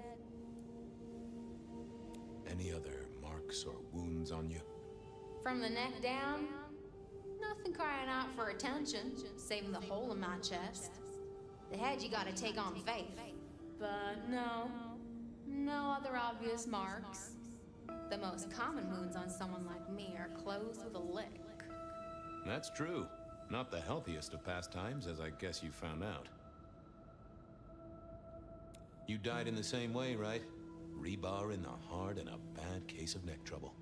Any other marks or wounds on you? From the neck down, nothing crying out for attention, saving the hole in my chest. The head you gotta take on faith. But no other obvious marks. The most common wounds on someone like me are closed with a lick. That's true. Not the healthiest of pastimes, as I guess you found out. You died in the same way, right? Rebar in the heart and a bad case of neck trouble.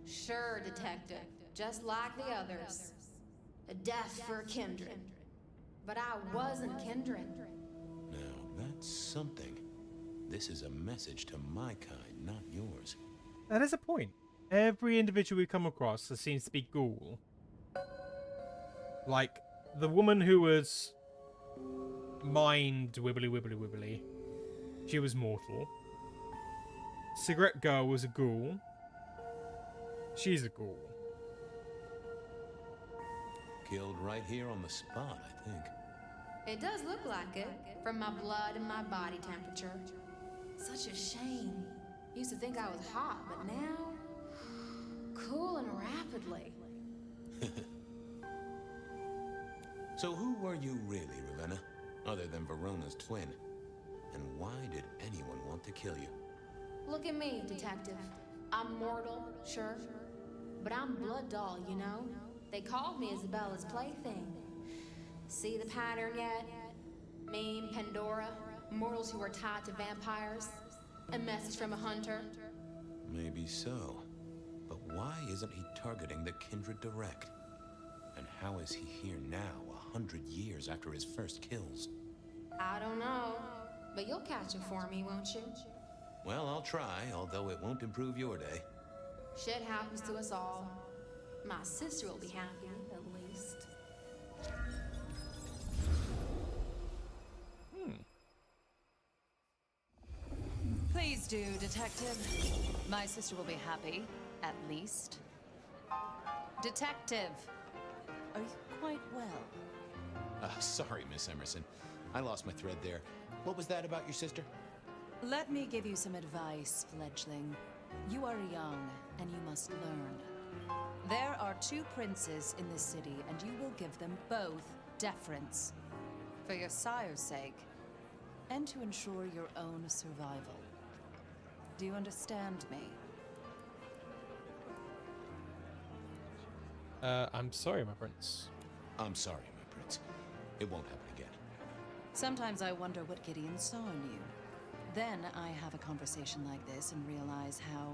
Sure, Detective. Just like the others. A death for Kindred. But I wasn't Kindred. Now, that's something. This is a message to my kind, not yours. That is a point. Every individual we come across that seems to be ghoul. Like, the woman who was mind wibbly. She was mortal. Cigarette Girl was a ghoul. She's a ghoul. Killed right here on the spot, I think. It does look like it, from my blood and my body temperature. Such a shame. Used to think I was hot, but now... cooling rapidly. So who were you really, Ravenna? Other than Verona's twin? And why did anyone want to kill you? Look at me, Detective. I'm mortal, sure. But I'm blood doll, you know? They called me Isabella's plaything. See the pattern yet? Me, Pandora, mortals who are tied to vampires. A message from a hunter. Maybe so. But why isn't he targeting the Kindred direct? And how is he here now, 100 years after his first kills? I don't know. But you'll catch it for me, won't you? Well, I'll try, although it won't improve your day. Shit happens to us all. My sister will be happy, at least. Please do, Detective. My sister will be happy, at least. Detective, are you quite well? Sorry, Miss Emerson. I lost my thread there. What was that about your sister? Let me give you some advice, fledgling. You are young, and you must learn. There are 2 princes in this city, and you will give them both deference. For your sire's sake, and to ensure your own survival. Do you understand me? I'm sorry, my prince. I'm sorry, my prince. It won't happen again. Sometimes I wonder what Gideon saw in you. Then I have a conversation like this and realize how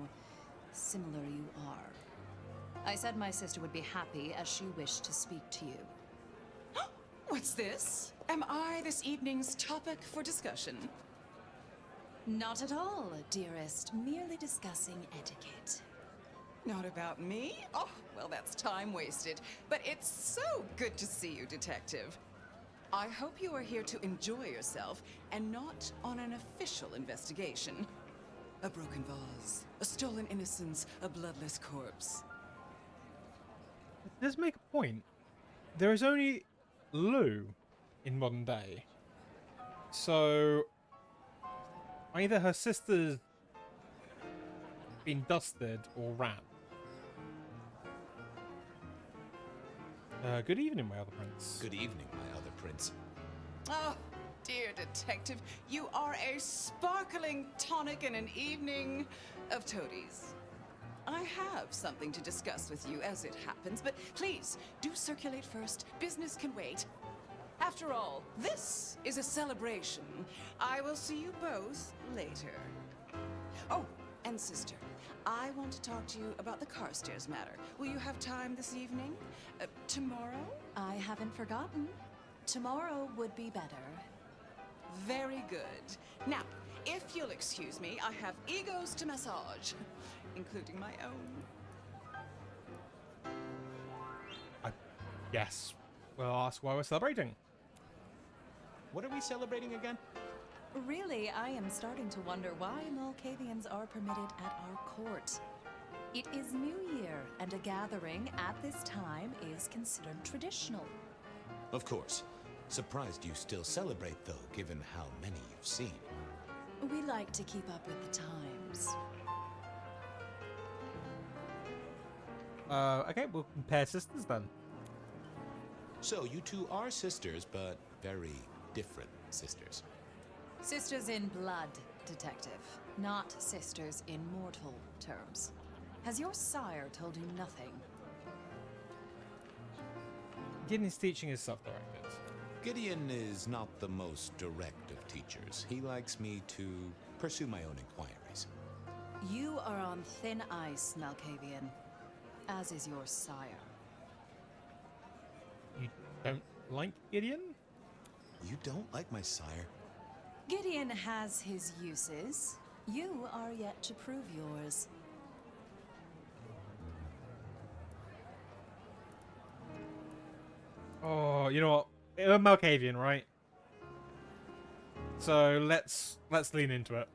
similar you are. I said my sister would be happy as she wished to speak to you. What's this? Am I this evening's topic for discussion? Not at all, dearest. Merely discussing etiquette. Not about me? Oh, well, that's time wasted. But it's so good to see you, Detective. I hope you are here to enjoy yourself and not on an official investigation. A broken vase, a stolen innocence, a bloodless corpse. It does make a point. There is only Lou in modern day. So either her sister's been dusted or ran. Good evening, my other prince. Good evening, my other prince. Oh, dear Detective, you are a sparkling tonic in an evening of toadies. I have something to discuss with you as it happens, but please, do circulate first. Business can wait. After all, this is a celebration. I will see you both later. Oh, and sister, I want to talk to you about the Carstairs matter. Will you have time this evening? Tomorrow? I haven't forgotten. Tomorrow would be better. Very good. Now, if you'll excuse me, I have egos to massage, including my own. Yes. Well, ask why we're celebrating. What are we celebrating again? Really, I am starting to wonder why Malkavians are permitted at our court. It is New Year, and a gathering at this time is considered traditional. Of course. Surprised you still celebrate, though, given how many you've seen. We like to keep up with the times. Okay, we'll compare sisters then. So, you two are sisters, but very different sisters. Sisters in blood, Detective. Not sisters in mortal terms. Has your sire told you nothing? Gideon's teaching is self-directed. Gideon is not the most direct of teachers. He likes me to pursue my own inquiries. You are on thin ice, Malkavian. As is your sire. You don't like Gideon? You don't like my sire? Gideon has his uses. You are yet to prove yours. Oh, you know what? We're Malkavian, right? So let's lean into it.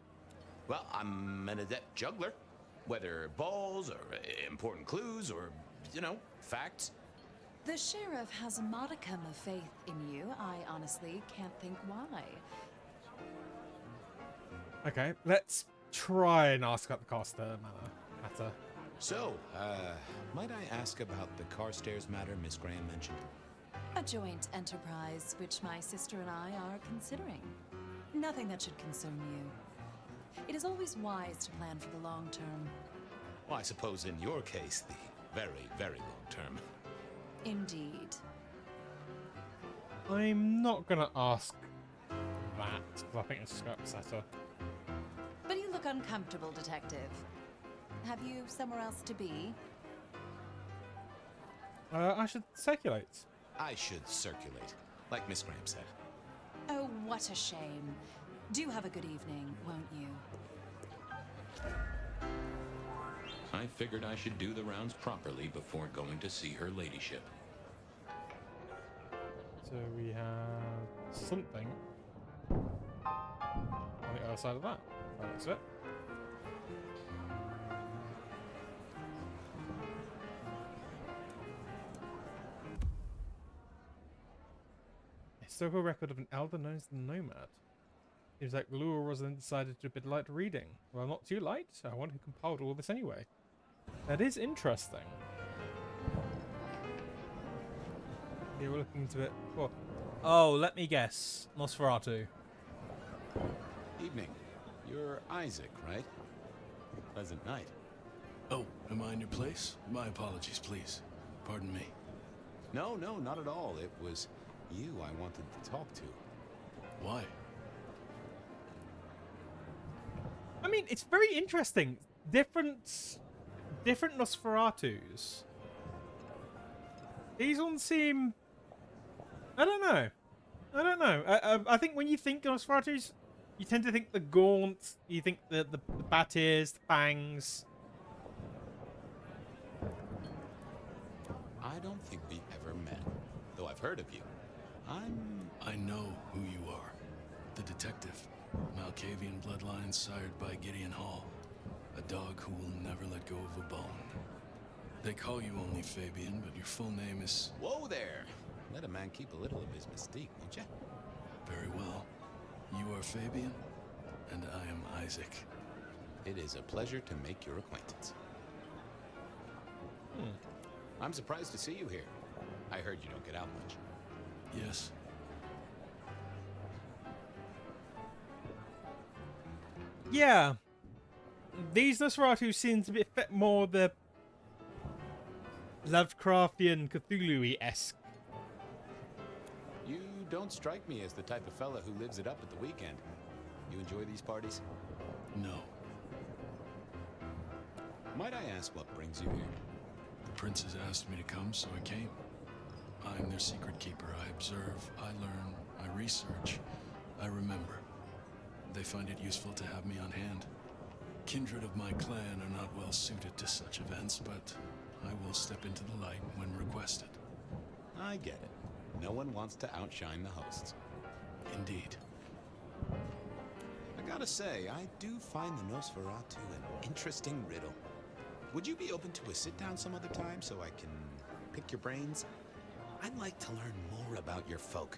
Well, I'm an adept juggler. Whether balls or important clues or, facts. The sheriff has a modicum of faith in you. I honestly can't think why. Okay, let's try and ask about the Costa matter. So, might I ask about the Carstairs matter Miss Graham mentioned? A joint enterprise, which my sister and I are considering. Nothing that should concern you. It is always wise to plan for the long term. Well, I suppose in your case, the very, very long term. Indeed. I'm not gonna ask that, because I think it's just upsetter. But you look uncomfortable, Detective. Have you somewhere else to be? I should circulate. I should circulate, like Miss Graham said. Oh, what a shame. Do have a good evening, won't you? I figured I should do the rounds properly before going to see her ladyship. So we have something on the other side of that. That's it. Historical record of an elder known as the Nomad. Seems like Lure was then decided to be light reading. Well, not too light. I wonder who compiled all this anyway. That is interesting. Yeah, we're looking into it. Well, oh, let me guess. Nosferatu. Evening. You're Isaac, right? Pleasant night. Oh, am I in your place? My apologies, please. Pardon me. No, not at all. It was you I wanted to talk to. Why? I mean, it's very interesting. Different Nosferatus. These ones seem... I don't know. I don't know. I think when you think Nosferatus, you tend to think the gaunt, you think the bat ears, the fangs. I don't think we ever met, though I've heard of you. I know who you are. The detective. Malkavian bloodline sired by Gideon Hall. A dog who will never let go of a bone. They call you only Fabian, but your full name is... Whoa there! Let a man keep a little of his mystique, won't ya? Very well. You are Fabian, and I am Isaac. It is a pleasure to make your acquaintance. I'm surprised to see you here. I heard you don't get out much. Yes. Yeah. These Nosferatu seem to be fit more the Lovecraftian Cthulhu-esque. You don't strike me as the type of fella who lives it up at the weekend. You enjoy these parties? No. Might I ask what brings you here? The princes asked me to come, so I came. I'm their secret keeper. I observe, I learn, I research, I remember. They find it useful to have me on hand. Kindred of my clan are not well suited to such events, but I will step into the light when requested. I get it. No one wants to outshine the hosts. Indeed. I gotta say, I do find the Nosferatu an interesting riddle. Would you be open to a sit-down some other time so I can pick your brains? I'd like to learn more about your folk,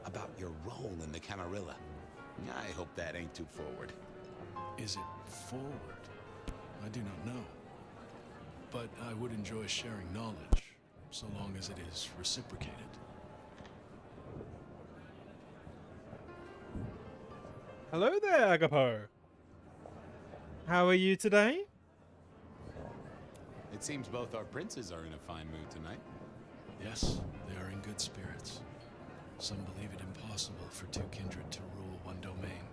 about your role in the Camarilla. I hope that ain't too forward. Is it forward? I do not know. But I would enjoy sharing knowledge, so long as it is reciprocated. Hello there, Agapo. How are you today? It seems both our princes are in a fine mood tonight. Yes, they are in good spirits. Some believe it impossible for two kindred to rule one domain.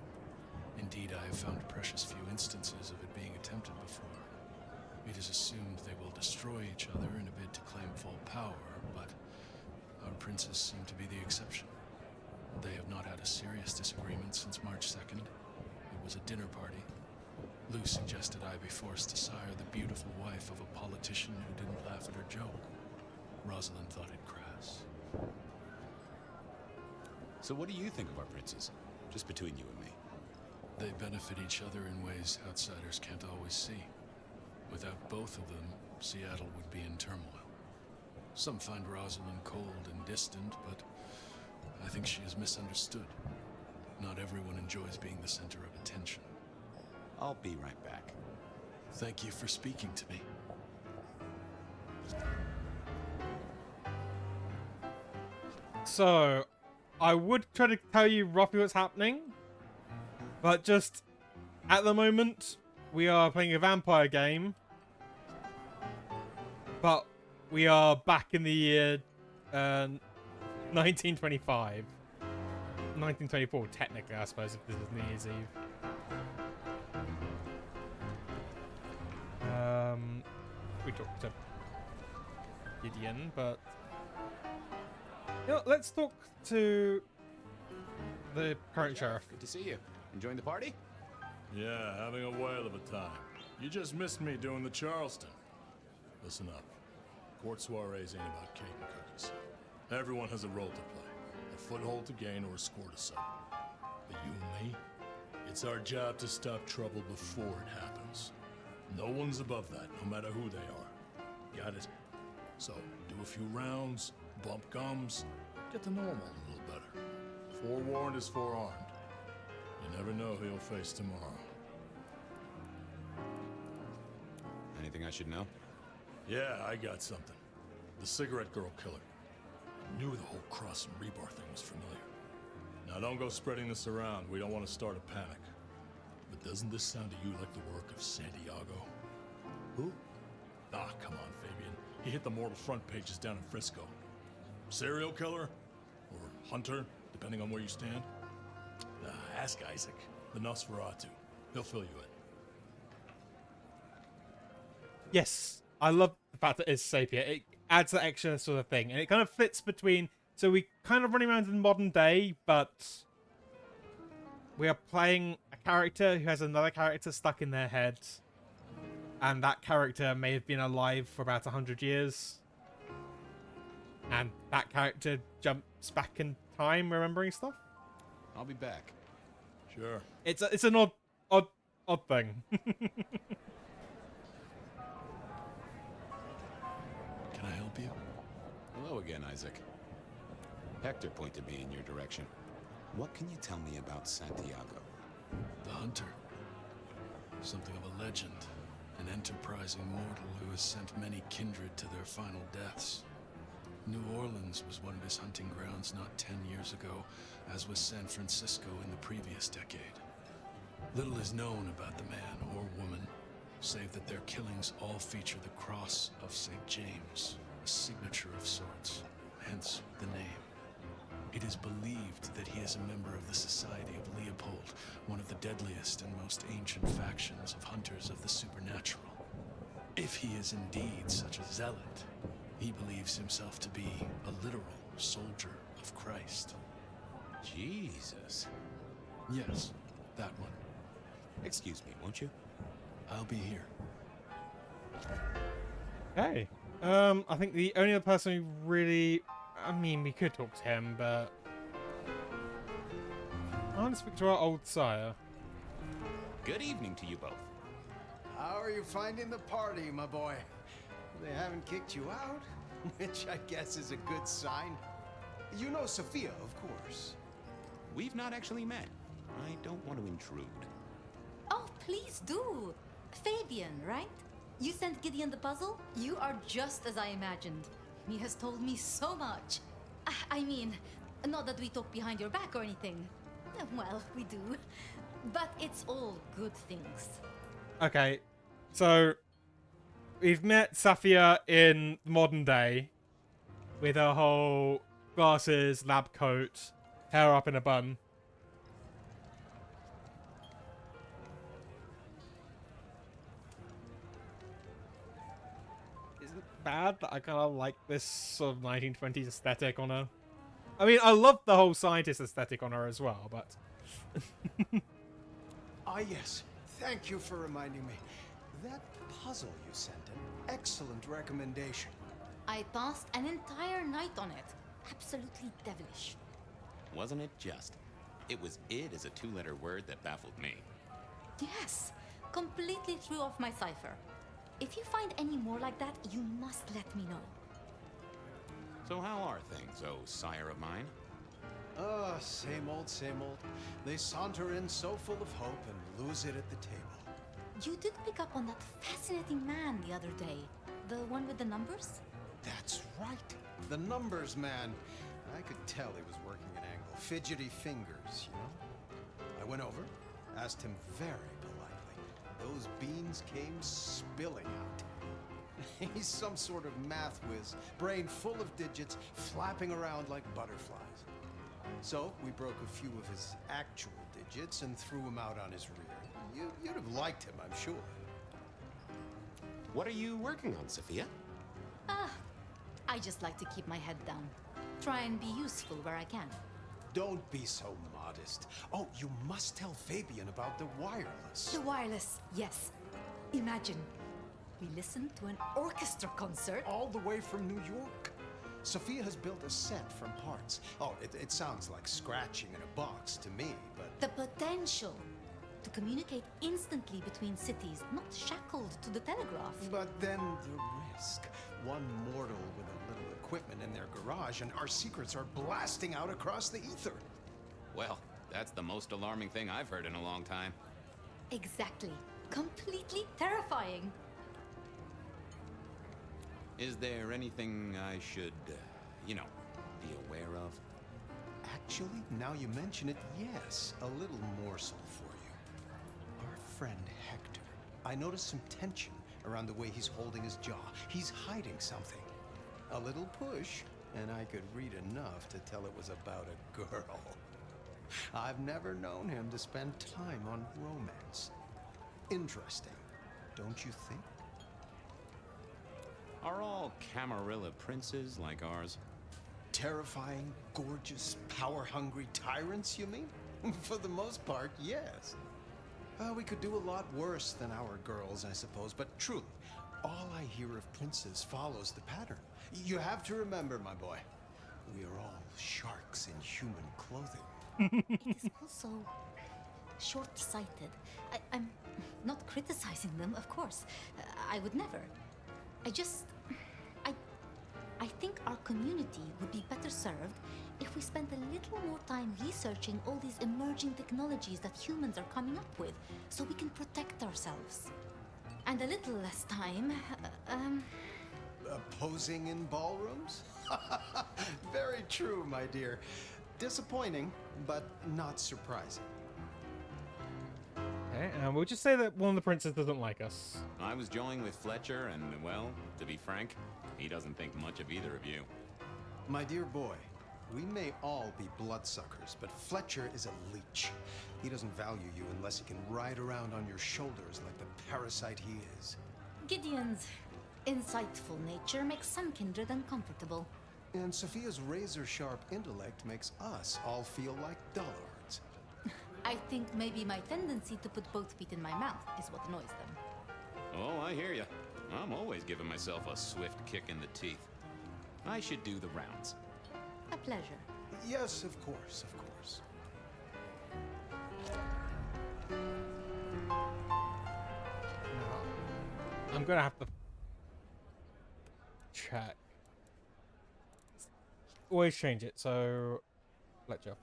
Indeed, I have found precious few instances of it being attempted before. It is assumed they will destroy each other in a bid to claim full power, but our princes seem to be the exception. They have not had a serious disagreement since March 2nd. It was a dinner party. Lou suggested I be forced to sire the beautiful wife of a politician who didn't laugh at her joke. Rosalind thought it crass. So what do you think of our princes? Just between you and me. They benefit each other in ways outsiders can't always see. Without both of them, Seattle would be in turmoil. Some find Rosalind cold and distant, but I think she is misunderstood. Not everyone enjoys being the center of attention. I'll be right back. Thank you for speaking to me. So, I would try to tell you roughly what's happening, but just at the moment, we are playing a vampire game, but we are back in the year 1925. 1924, technically, I suppose, if this is New Year's Eve. We talked to Gideon, but you know, let's talk to the current sheriff. Good to see you. Enjoying the party? Yeah, having a whale of a time. You just missed me doing the Charleston. Listen up. Court soirees ain't about cake and cookies. Everyone has a role to play. A foothold to gain or a score to settle. But you and me, it's our job to stop trouble before it happens. No one's above that, no matter who they are. Got it? So, do a few rounds, bump gums, get to know them a little better. Forewarned is forearmed. You never know who you'll face tomorrow. Anything I should know? Yeah, I got something. The cigarette girl killer. Knew the whole Cross and Rebar thing was familiar. Now don't go spreading this around. We don't want to start a panic. But doesn't this sound to you like the work of Santiago? Who? Ah, come on, Fabian. He hit the mortal front pages down in Frisco. Serial killer? Or hunter, depending on where you stand? Ask Isaac, the Nosferatu. He'll fill you in. Yes, I love the fact that it's Sapia. It adds that extra sort of thing, and it kind of fits between So we kind of running around in modern day, but we are playing a character who has another character stuck in their head. And that character may have been alive for about 100 years. And that character jumps back in time, remembering stuff. I'll be back. Sure. It's an odd thing. Can I help you? Hello again, Isaac. Hector pointed me in your direction. What can you tell me about Santiago? The Hunter. Something of a legend. An enterprising mortal who has sent many kindred to their final deaths. New Orleans was one of his hunting grounds not 10 years ago, as was San Francisco in the previous decade. Little is known about the man or woman, save that their killings all feature the cross of St. James, a signature of sorts, hence the name. It is believed that he is a member of the Society of Leopold, one of the deadliest and most ancient factions of hunters of the supernatural. If he is indeed such a zealot, he believes himself to be a literal soldier of Christ. Jesus. Yes, that one. Excuse me, won't you? I'll be here. Okay. I think the only other person who really... I mean, we could talk to him, but... I want to speak to our old sire. Good evening to you both. How are you finding the party, my boy? They haven't kicked you out, which I guess is a good sign. You know Sophia, of course. We've not actually met. I don't want to intrude. Oh, please do. Fabian, right? You sent Gideon the puzzle? You are just as I imagined. He has told me so much. I mean, not that we talk behind your back or anything. Well, we do. But it's all good things. Okay, so we've met Safia in modern day with her whole glasses, lab coat, hair up in a bun. Isn't it bad that I kind of like this sort of 1920s aesthetic on her? I mean, I love the whole scientist aesthetic on her as well, but... Ah, yes. Thank you for reminding me. That puzzle you sent, an excellent recommendation. I passed an entire night on it. Absolutely devilish. Wasn't it just? It was "id" as a two-letter word that baffled me. Yes, completely threw off my cipher. If you find any more like that, you must let me know. So how are things, oh sire of mine? Same old, same old. They saunter in so full of hope and lose it at the table. You did pick up on that fascinating man the other day. The one with the numbers? That's right. The numbers man. I could tell he was working an angle. Fidgety fingers, you know? I went over, asked him very politely. Those beans came spilling out. He's some sort of math whiz, brain full of digits, flapping around like butterflies. So we broke a few of his actual digits and threw him out on his rear. You'd have liked him, I'm sure. What are you working on, Sophia? I just like to keep my head down. Try and be useful where I can. Don't be so modest. Oh, you must tell Fabian about the wireless. The wireless, yes. Imagine, we listened to an orchestra concert. All the way from New York. Sophia has built a set from parts. Oh, it sounds like scratching in a box to me, but... The potential to communicate instantly between cities, not shackled to the telegraph. But then the risk. One mortal with a little equipment in their garage and our secrets are blasting out across the ether. Well, that's the most alarming thing I've heard in a long time. Exactly. Completely terrifying. Is there anything I should, be aware of? Actually, now you mention it, yes. A little morsel for you. Our friend Hector. I noticed some tension around the way he's holding his jaw. He's hiding something. A little push, and I could read enough to tell it was about a girl. I've never known him to spend time on romance. Interesting, don't you think? Are all Camarilla princes like ours? Terrifying, gorgeous, power-hungry tyrants, you mean? For the most part, yes. We could do a lot worse than our girls, I suppose, but truly, all I hear of princes follows the pattern. You have to remember, my boy, we are all sharks in human clothing. It is also short-sighted. I'm not criticizing them, of course. I would never. I think our community would be better served if we spent a little more time researching all these emerging technologies that humans are coming up with, so we can protect ourselves. And a little less time, Posing in ballrooms? Very true, my dear. Disappointing, but not surprising. Okay, and we'll just say that one of the princes doesn't like us. I was joining with Fletcher, and, well, to be frank, he doesn't think much of either of you. My dear boy, we may all be bloodsuckers, but Fletcher is a leech. He doesn't value you unless he can ride around on your shoulders like the parasite he is. Gideon's insightful nature makes some kindred uncomfortable. And Sophia's razor-sharp intellect makes us all feel like dullards. I think maybe my tendency to put both feet in my mouth is what annoys them. Oh, I hear you. I'm always giving myself a swift kick in the teeth. I should do the rounds. A pleasure. Yes, of course, of course. I'm gonna have to check. Always change it. So, Fletcher.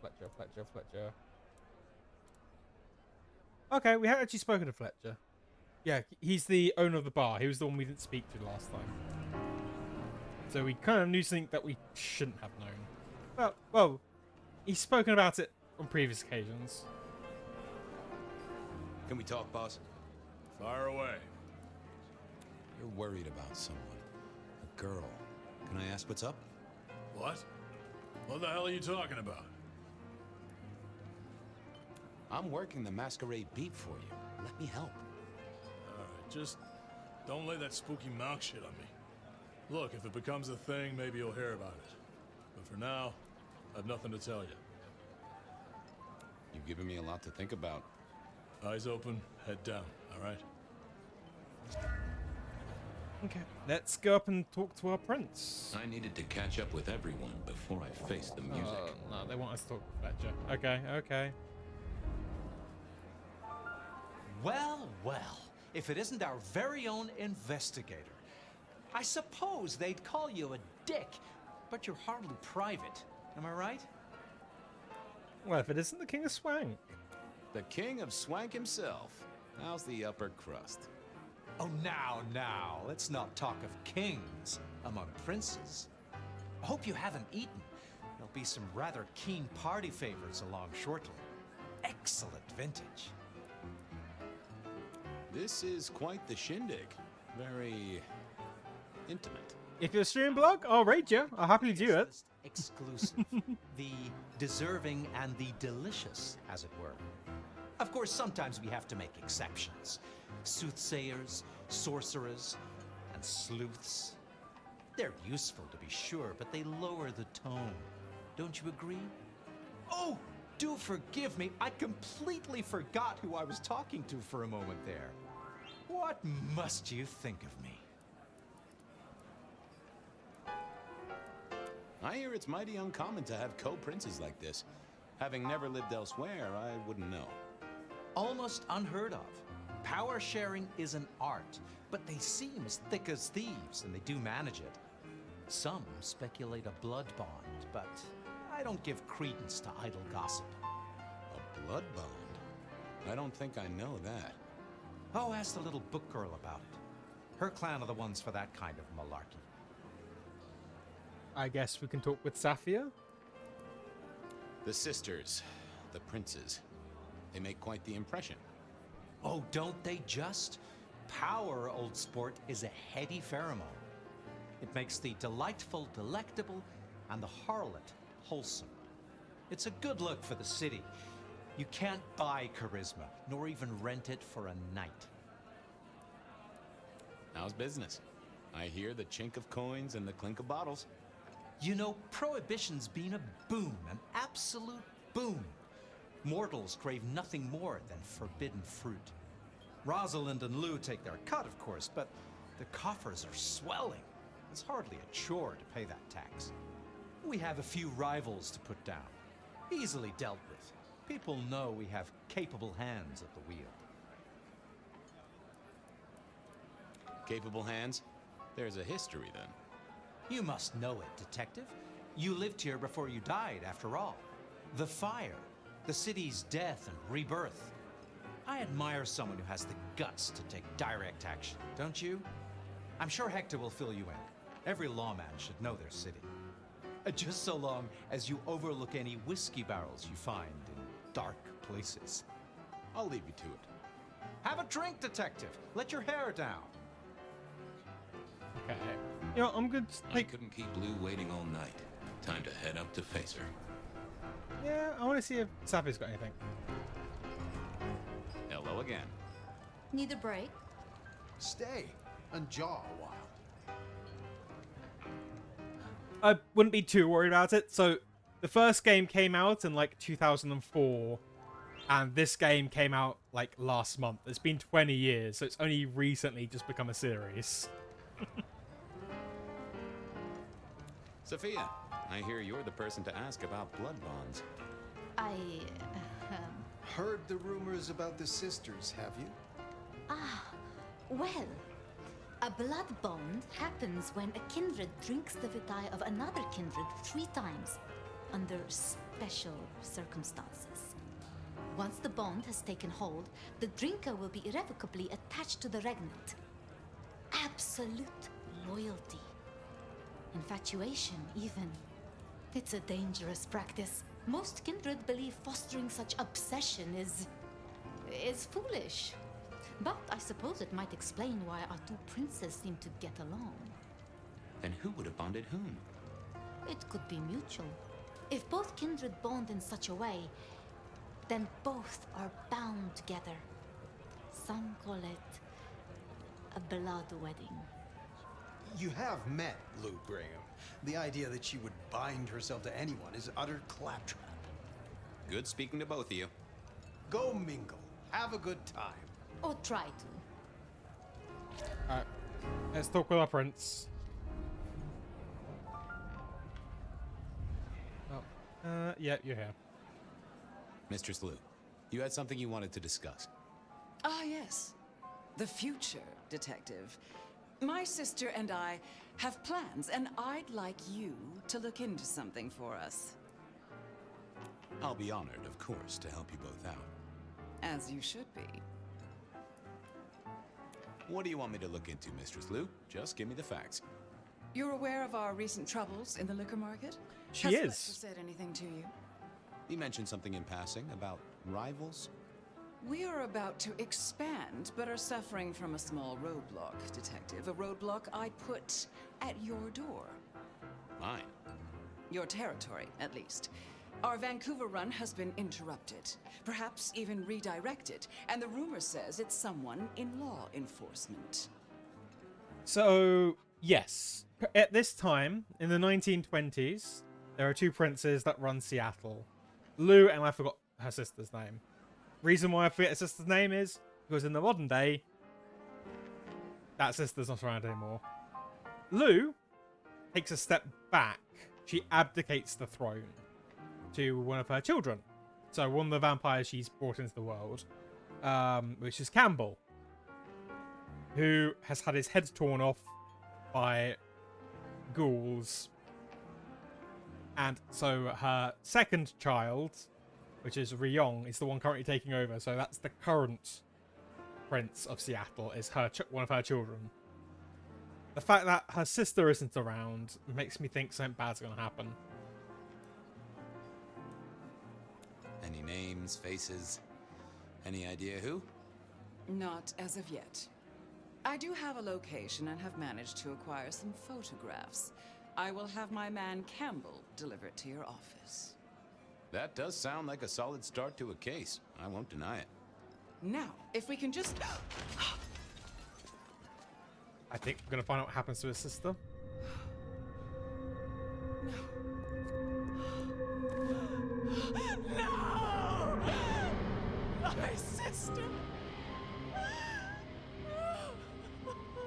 Okay, we had actually spoken to Fletcher. Yeah, he's the owner of the bar. He was the one we didn't speak to last time. So we kind of knew something that we shouldn't have known. Well, he's spoken about it on previous occasions. Can we talk, boss? Fire away. You're worried about someone. A girl. Can I ask what's up? What? What the hell are you talking about? I'm working the Masquerade beat for you. Let me help. Alright, just don't lay that spooky mouth shit on me. Look, if it becomes a thing, maybe you'll hear about it. But for now, I have nothing to tell you. You've given me a lot to think about. Eyes open, head down, alright? Okay, let's go up and talk to our prince. I needed to catch up with everyone before I faced the music. No, they want us to talk to Fletcher. Okay. Well, well, if it isn't our very own investigator. I suppose they'd call you a dick, but you're hardly private. Am I right? Well, if it isn't the King of Swank. The King of Swank himself. How's the upper crust? Oh, now, let's not talk of kings among princes. I hope you haven't eaten. There'll be some rather keen party favors along shortly. Excellent vintage. This is quite the shindig. Very intimate. If you're a stream blog, I'll raid you. I'll happily do it. Exclusive. The deserving and the delicious, as it were. Of course, sometimes we have to make exceptions. Soothsayers, sorcerers, and sleuths. They're useful, to be sure, but they lower the tone. Don't you agree? Oh, do forgive me. I completely forgot who I was talking to for a moment there. What must you think of me? I hear it's mighty uncommon to have co-princes like this. Having never lived elsewhere, I wouldn't know. Almost unheard of. Power sharing is an art, but they seem as thick as thieves, and they do manage it. Some speculate a blood bond, but I don't give credence to idle gossip. A blood bond? I don't think I know that. Oh, ask the little book girl about it. Her clan are the ones for that kind of malarkey. I guess we can talk with Safia. The sisters, the princes, they make quite the impression. Oh, don't they just? Power, old sport, is a heady pheromone. It makes the delightful delectable and the harlot wholesome. It's a good look for the city. You can't buy charisma, nor even rent it for a night. How's business? I hear the chink of coins and the clink of bottles. You know, Prohibition's been a boom, an absolute boom. Mortals crave nothing more than forbidden fruit. Rosalind and Lou take their cut, of course, but the coffers are swelling. It's hardly a chore to pay that tax. We have a few rivals to put down. Easily dealt with. People know we have capable hands at the wheel. Capable hands? There's a history, then. You must know it, Detective. You lived here before you died, after all. The fire, the city's death and rebirth. I admire someone who has the guts to take direct action, don't you? I'm sure Hector will fill you in. Every lawman should know their city. Just so long as you overlook any whiskey barrels you find in dark places. I'll leave you to it. Have a drink, Detective. Let your hair down. Okay. You know, I'm good. I couldn't keep Lou waiting all night. Time to head up to face her. Yeah, I want to see if Sappy's got anything. Hello again. Need a break? Stay and jaw a while. I wouldn't be too worried about it. So, the first game came out in like 2004, and this game came out like last month. It's been 20 years, so it's only recently just become a series. Sophia, I hear you're the person to ask about blood bonds. Heard the rumors about the sisters, have you? Well, a blood bond happens when a kindred drinks the vitae of another kindred 3 times, under special circumstances. Once the bond has taken hold, the drinker will be irrevocably attached to the regnant. Absolute loyalty. Infatuation, even. It's a dangerous practice. Most kindred believe fostering such obsession is foolish. But I suppose it might explain why our 2 princes seem to get along. Then who would have bonded whom? It could be mutual. If both kindred bond in such a way, then both are bound together. Some call it a blood wedding. You have met Lou Graham. The idea that she would bind herself to anyone is utter claptrap. Good speaking to both of you. Go mingle. Have a good time. Or try to. Alright, let's talk with our prince. Oh, yeah, you're here. Mistress Lou, you had something you wanted to discuss. Ah, yes. The future, Detective. My sister and I have plans, and I'd like you to look into something for us. I'll be honored, of course, to help you both out. As you should be. What do you want me to look into, Mistress Lou? Just give me the facts. You're aware of our recent troubles in the liquor market? She Has is. Lester said anything to you? You mentioned something in passing about rivals? We are about to expand, but are suffering from a small roadblock, Detective. A roadblock I put at your door. Mine? Your territory, at least. Our Vancouver run has been interrupted, perhaps even redirected, and the rumor says it's someone in law enforcement. So, yes. At this time, in the 1920s, there are 2 princes that run Seattle. Lou, and I forgot her sister's name. Reason why I forget her sister's name is because in the modern day, that sister's not around anymore. Lou takes a step back. She abdicates the throne to one of her children. So one of the vampires she's brought into the world, which is Campbell, who has had his head torn off by ghouls. And so her second child, which is Ryong, is the one currently taking over. So that's the current Prince of Seattle, is her one of her children. The fact that her sister isn't around makes me think something bad's going to happen. Any names, faces? Any idea who? Not as of yet. I do have a location and have managed to acquire some photographs. I will have my man Campbell deliver it to your office. That does sound like a solid start to a case. I won't deny it. Now, if we can just... I think we're going to find out what happens to his sister. No.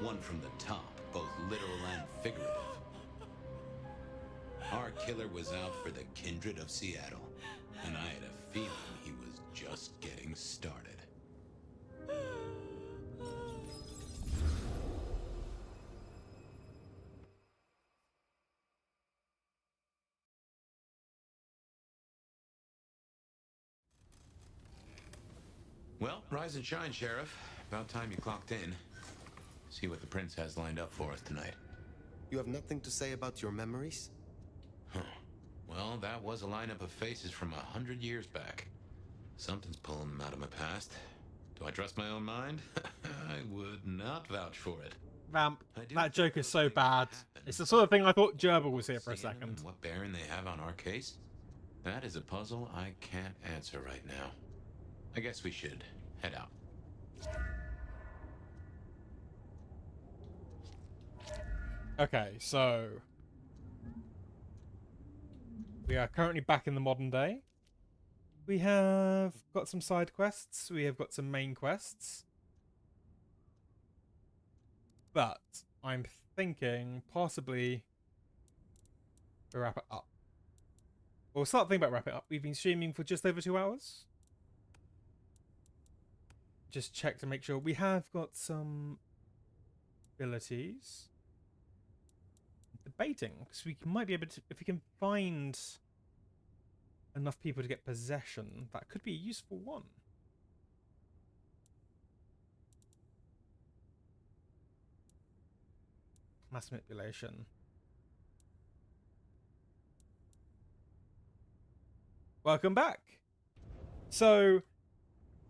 one from the top, both literal and figurative. Our killer was out for the Kindred of Seattle, and I had a feeling he was just getting started. Well, rise and shine, Sheriff. About time you clocked in. See what the Prince has lined up for us tonight. You have nothing to say about your memories? Huh. Well, that was a lineup of faces from 100 years back. Something's pulling them out of my past. Do I trust my own mind? I would not vouch for it. Vamp, that joke is so bad. It's the sort of thing I thought Gerbil was here for a second. What bearing they have on our case? That is a puzzle I can't answer right now. I guess we should head out. Okay, so we are currently back in the modern day. We have got some side quests. We have got some main quests. But I'm thinking possibly we wrap it up. We'll start thinking about wrapping it up. We've been streaming for just over 2 hours. Just check to make sure we have got some abilities. Debating, because we might be able to, if we can find enough people to get possession, that could be a useful one. Mass manipulation. Welcome back. So,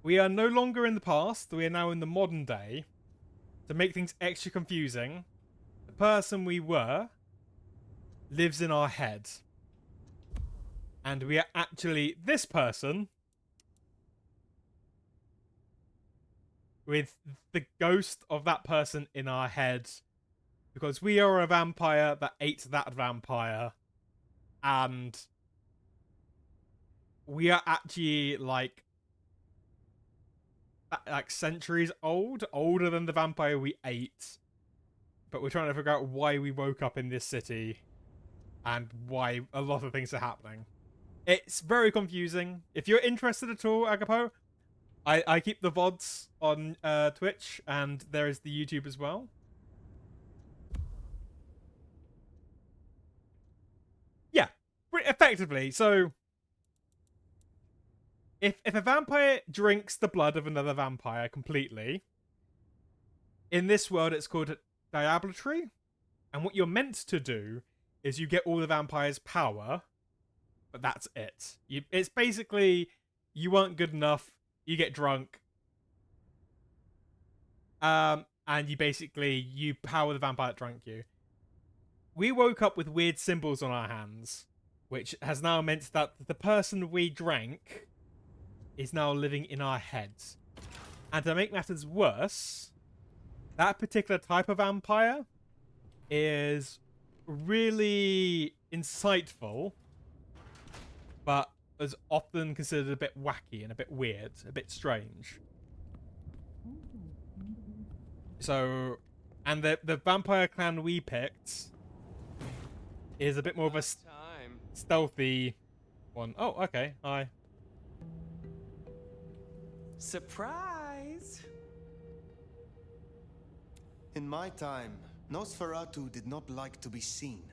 we are no longer in the past, we are now in the modern day. To make things extra confusing, the person we were lives in our head. And we are actually this person with the ghost of that person in our head. Because we are a vampire that ate that vampire. And we are actually like centuries old, older than the vampire we ate. But we're trying to figure out why we woke up in this city and why a lot of things are happening. It's very confusing. If you're interested at all, Agapo, I keep the VODs on Twitch, and there is the YouTube as well. Yeah, effectively. So if a vampire drinks the blood of another vampire completely, in this world it's called diablatry, and what you're meant to do is you get all the vampire's power, but that's it. It's basically you weren't good enough, you get drunk, and you power the vampire that drank you. We woke up with weird symbols on our hands, which has now meant that the person we drank is now living in our heads. And to make matters worse, that particular type of vampire is really insightful, but is often considered a bit wacky and a bit weird, a bit strange. So, and the vampire clan we picked is a bit more of a stealthy one. Oh, okay. Hi. Surprise! In my time, Nosferatu did not like to be seen.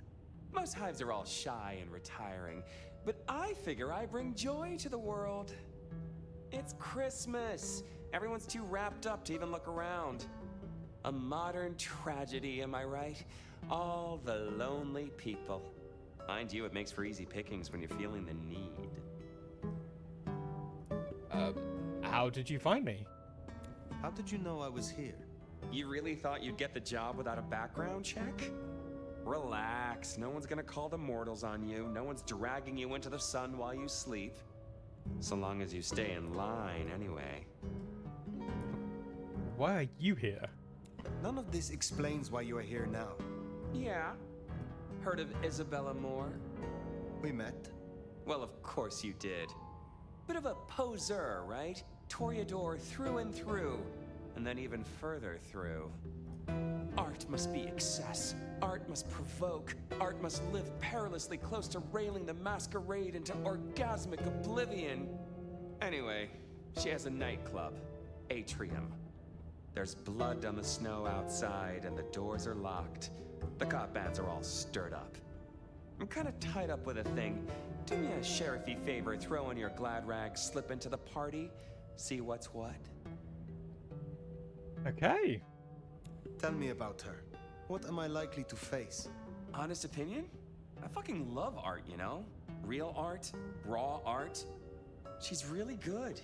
Most hives are all shy and retiring, but I figure I bring joy to the world. It's Christmas. Everyone's too wrapped up to even look around. A modern tragedy, am I right? All the lonely people. Mind you, it makes for easy pickings when you're feeling the need. How did you find me? How did you know I was here? You really thought you'd get the job without a background check? Relax, no one's gonna call the mortals on you. No one's dragging you into the sun while you sleep. So long as you stay in line, anyway. Why are you here? None of this explains why you are here now. Yeah. Heard of Isabella Moore? We met. Well, of course you did. Bit of a poseur, right? Toreador through and through, and then even further through. All Art must be excess. Art must provoke. Art must live perilously close to railing the masquerade into orgasmic oblivion. Anyway, she has a nightclub, Atrium. There's blood on the snow outside, and the doors are locked. The cop bands are all stirred up. I'm kind of tied up with a thing. Do me a sheriffy favor, throw on your glad rags, slip into the party, see what's what. Okay. Tell me about her. What am I likely to face? Honest opinion? I fucking love art, you know? Real art, raw art. She's really good,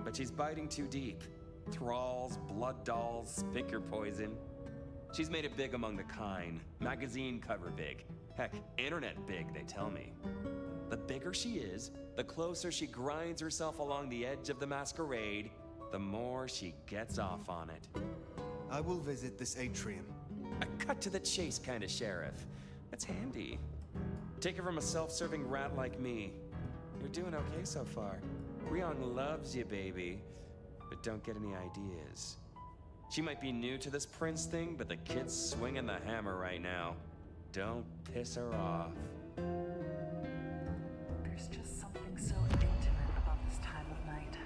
but she's biting too deep. Thralls, blood dolls, pick your poison. She's made it big among the kind. Magazine cover big. Heck, internet big, they tell me. The bigger she is, the closer she grinds herself along the edge of the masquerade, the more she gets off on it. I will visit this atrium. A cut to the chase kind of sheriff. That's handy. Take it from a self-serving rat like me. You're doing okay so far. Ryong loves you, baby. But don't get any ideas. She might be new to this prince thing, but the kid's swinging the hammer right now. Don't piss her off. There's just something so intimate about this time of night.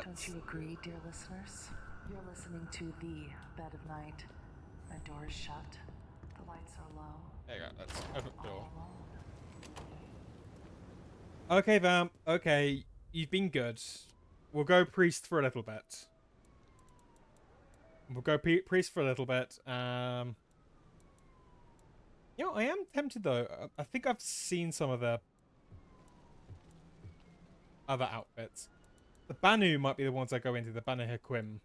Don't you agree, dear listeners? You're listening to the Bed of Night. My door is shut. The lights are low. There you go. Let's open the door. Okay, Vamp. Okay, you've been good. We'll go priest for a little bit. We'll go priest for a little bit. You know, I am tempted though. I think I've seen some of the other outfits. The Banu might be the ones I go into. The Banu Hakim.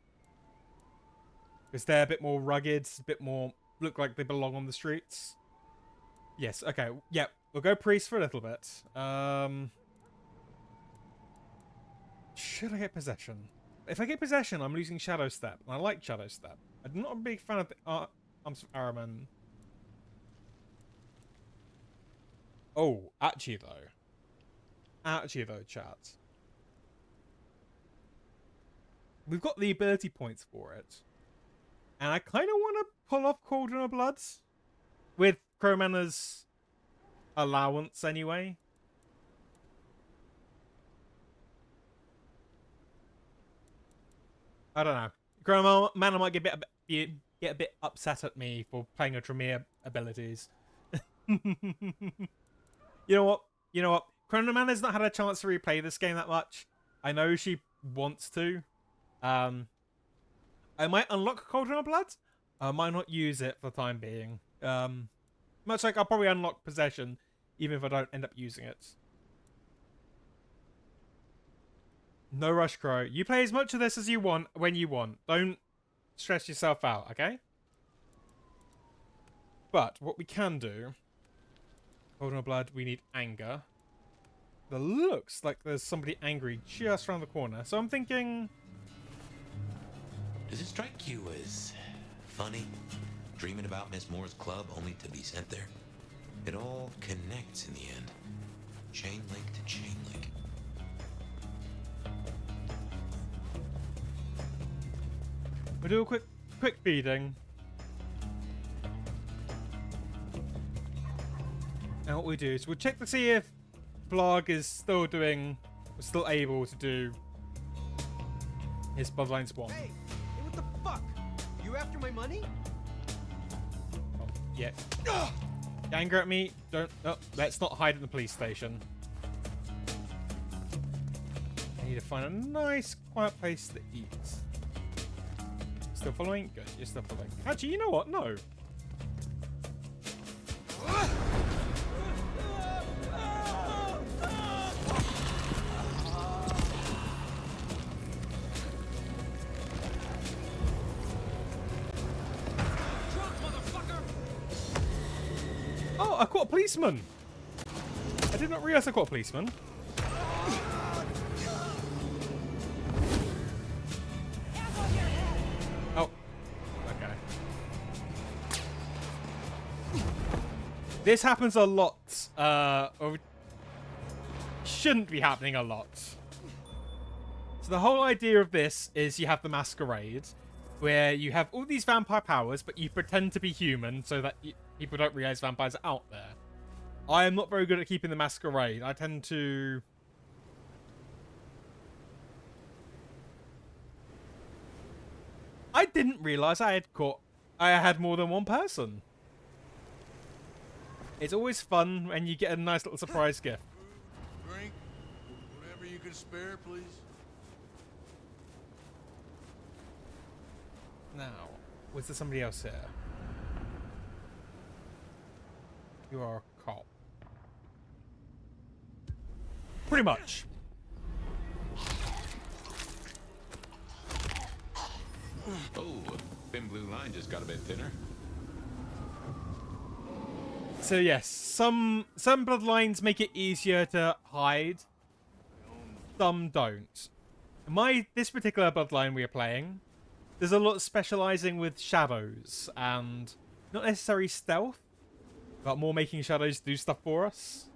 Because they're a bit more rugged, a bit more look like they belong on the streets. Yes. Okay. Yep. We'll go priest for a little bit. Should I get possession? If I get possession, I'm losing Shadow Step, and I like Shadow Step. I'm not a big fan of the Arms of Araman. Oh, actually though, chat. We've got the ability points for it. And I kind of want to pull off Cauldron of Bloods. With Cromana's allowance, anyway. I don't know. Cromana might get a bit upset at me for playing her Tremere abilities. You know what? Cromana's not had a chance to replay this game that much. I know she wants to. I might unlock Cauldron of Blood. I might not use it for the time being. Much like I'll probably unlock Possession, even if I don't end up using it. No rush, Crow. You play as much of this as you want when you want. Don't stress yourself out, okay? But what we can do... Cauldron of Blood, we need anger. There looks like there's somebody angry just around the corner. So I'm thinking... Does it strike you as funny? Dreaming about Miss Moore's club only to be sent there? It all connects in the end. Chain link to chain link. We'll do a quick feeding. And what we do is we'll check to see if Vlog is still able to do his Bloodline spawn. Hey, what the fuck? You after my money? Oh, yeah. Anger at me. Don't. No, let's not hide in the police station. I need to find a nice, quiet place to eat. Still following? Good. You're still following. Actually, you know what? No. Oh, I caught a policeman. I did not realize I caught a policeman. Oh, okay. This happens a lot. Or shouldn't be happening a lot. So the whole idea of this is you have the Masquerade, where you have all these vampire powers, but you pretend to be human so that people don't realize vampires are out there. I am not very good at keeping the masquerade. I tend to... I didn't realize I had more than one person. It's always fun when you get a nice little surprise gift. Drink, whatever you can spare, please. Now, was there somebody else here? You are a cop. Pretty much. Oh, thin blue line just got a bit thinner. So yes, some bloodlines make it easier to hide. Some don't. This particular bloodline we are playing, there's a lot of specializing with shadows and not necessarily stealth, but more making shadows do stuff for us.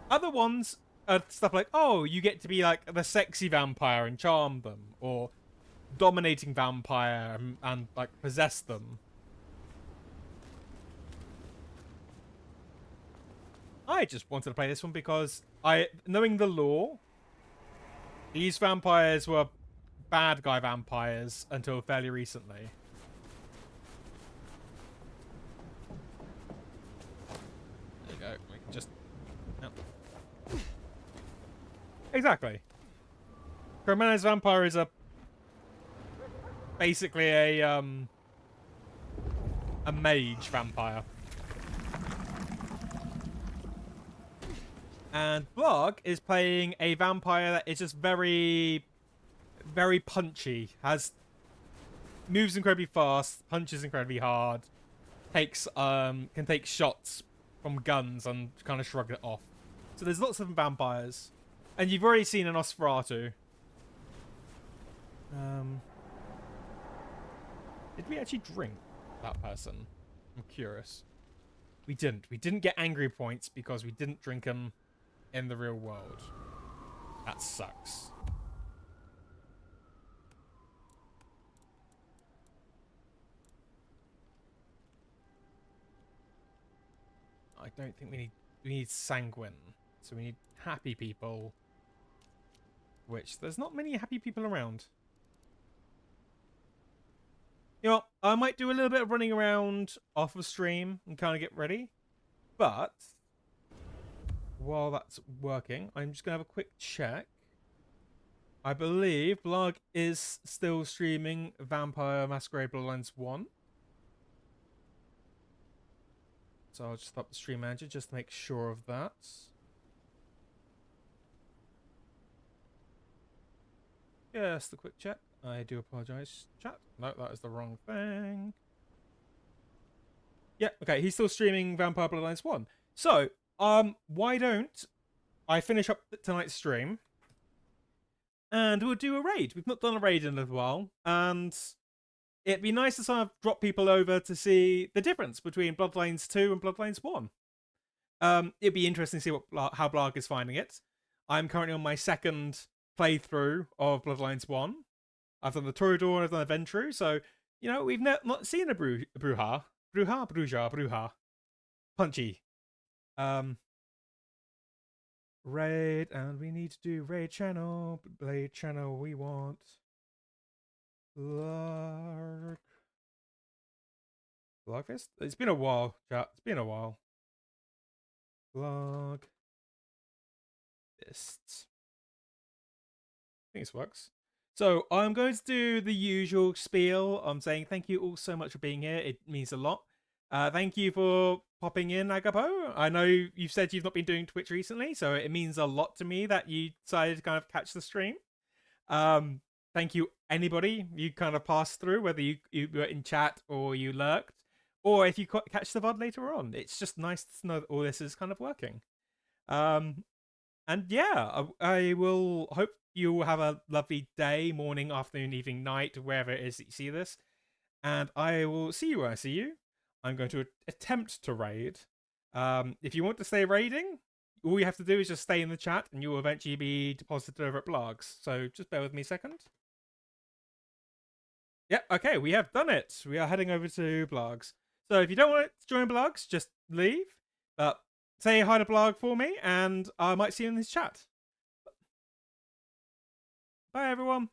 Other ones are stuff like, oh, you get to be like the sexy vampire and charm them, or dominating vampire and like possess them. I just wanted to play this one because knowing the lore, these vampires were bad guy vampires until fairly recently. There you go. We can just... Yep. Exactly. Cromana's vampire is basically a mage vampire. And Blarg is playing a vampire that is just very, very punchy. Moves incredibly fast, punches incredibly hard, can take shots from guns and kind of shrug it off. So there's lots of vampires, and you've already seen an Nosferatu. Did we actually drink that person? I'm curious. We didn't. We didn't get angry points because we didn't drink them in the real world. That sucks. I don't think we need sanguine. So we need happy people. Which there's not many happy people around. You know what? I might do a little bit of running around off of stream and kind of get ready. But while that's working, I'm just going to have a quick check. I believe Blarg is still streaming Vampire Masquerade Bloodlines 1. So I'll just stop the stream manager just to make sure of that. Yes, the quick check. I do apologize, chat. No, that is the wrong thing. Yeah, okay, he's still streaming Vampire Bloodlines 1. So, why don't I finish up tonight's stream and we'll do a raid. We've not done a raid in a little while, and it'd be nice to sort of drop people over to see the difference between Bloodlines 2 and Bloodlines 1. It'd be interesting to see how Blarg is finding it. I'm currently on my second playthrough of Bloodlines 1. I've done the Toreador and I've done a Ventru, so, you know, we've not seen a Bruja. Punchy. Raid, and we need to do raid channel. Raid channel, we want Blarg. Blargfist? It's been a while, chat. It's been a while. Blarg. Fists. I think this works. So I'm going to do the usual spiel. I'm saying thank you all so much for being here. It means a lot. Thank you for popping in, Agapo. I know you've said you've not been doing Twitch recently, so it means a lot to me that you decided to kind of catch the stream. Thank you, anybody you kind of passed through, whether you were in chat or you lurked, or if you catch the VOD later on. It's just nice to know that all this is kind of working. And yeah, I will hope you will have a lovely day, morning, afternoon, evening, night, wherever it is that you see this. And I will see you where I see you. I'm going to attempt to raid. If you want to stay raiding, all you have to do is just stay in the chat and you will eventually be deposited over at Blarg's. So just bear with me a second. Yep, okay, we have done it. We are heading over to Blogs. So if you don't want to join Blogs, just leave. But say hi to Blog for me, and I might see you in this chat. Bye, everyone.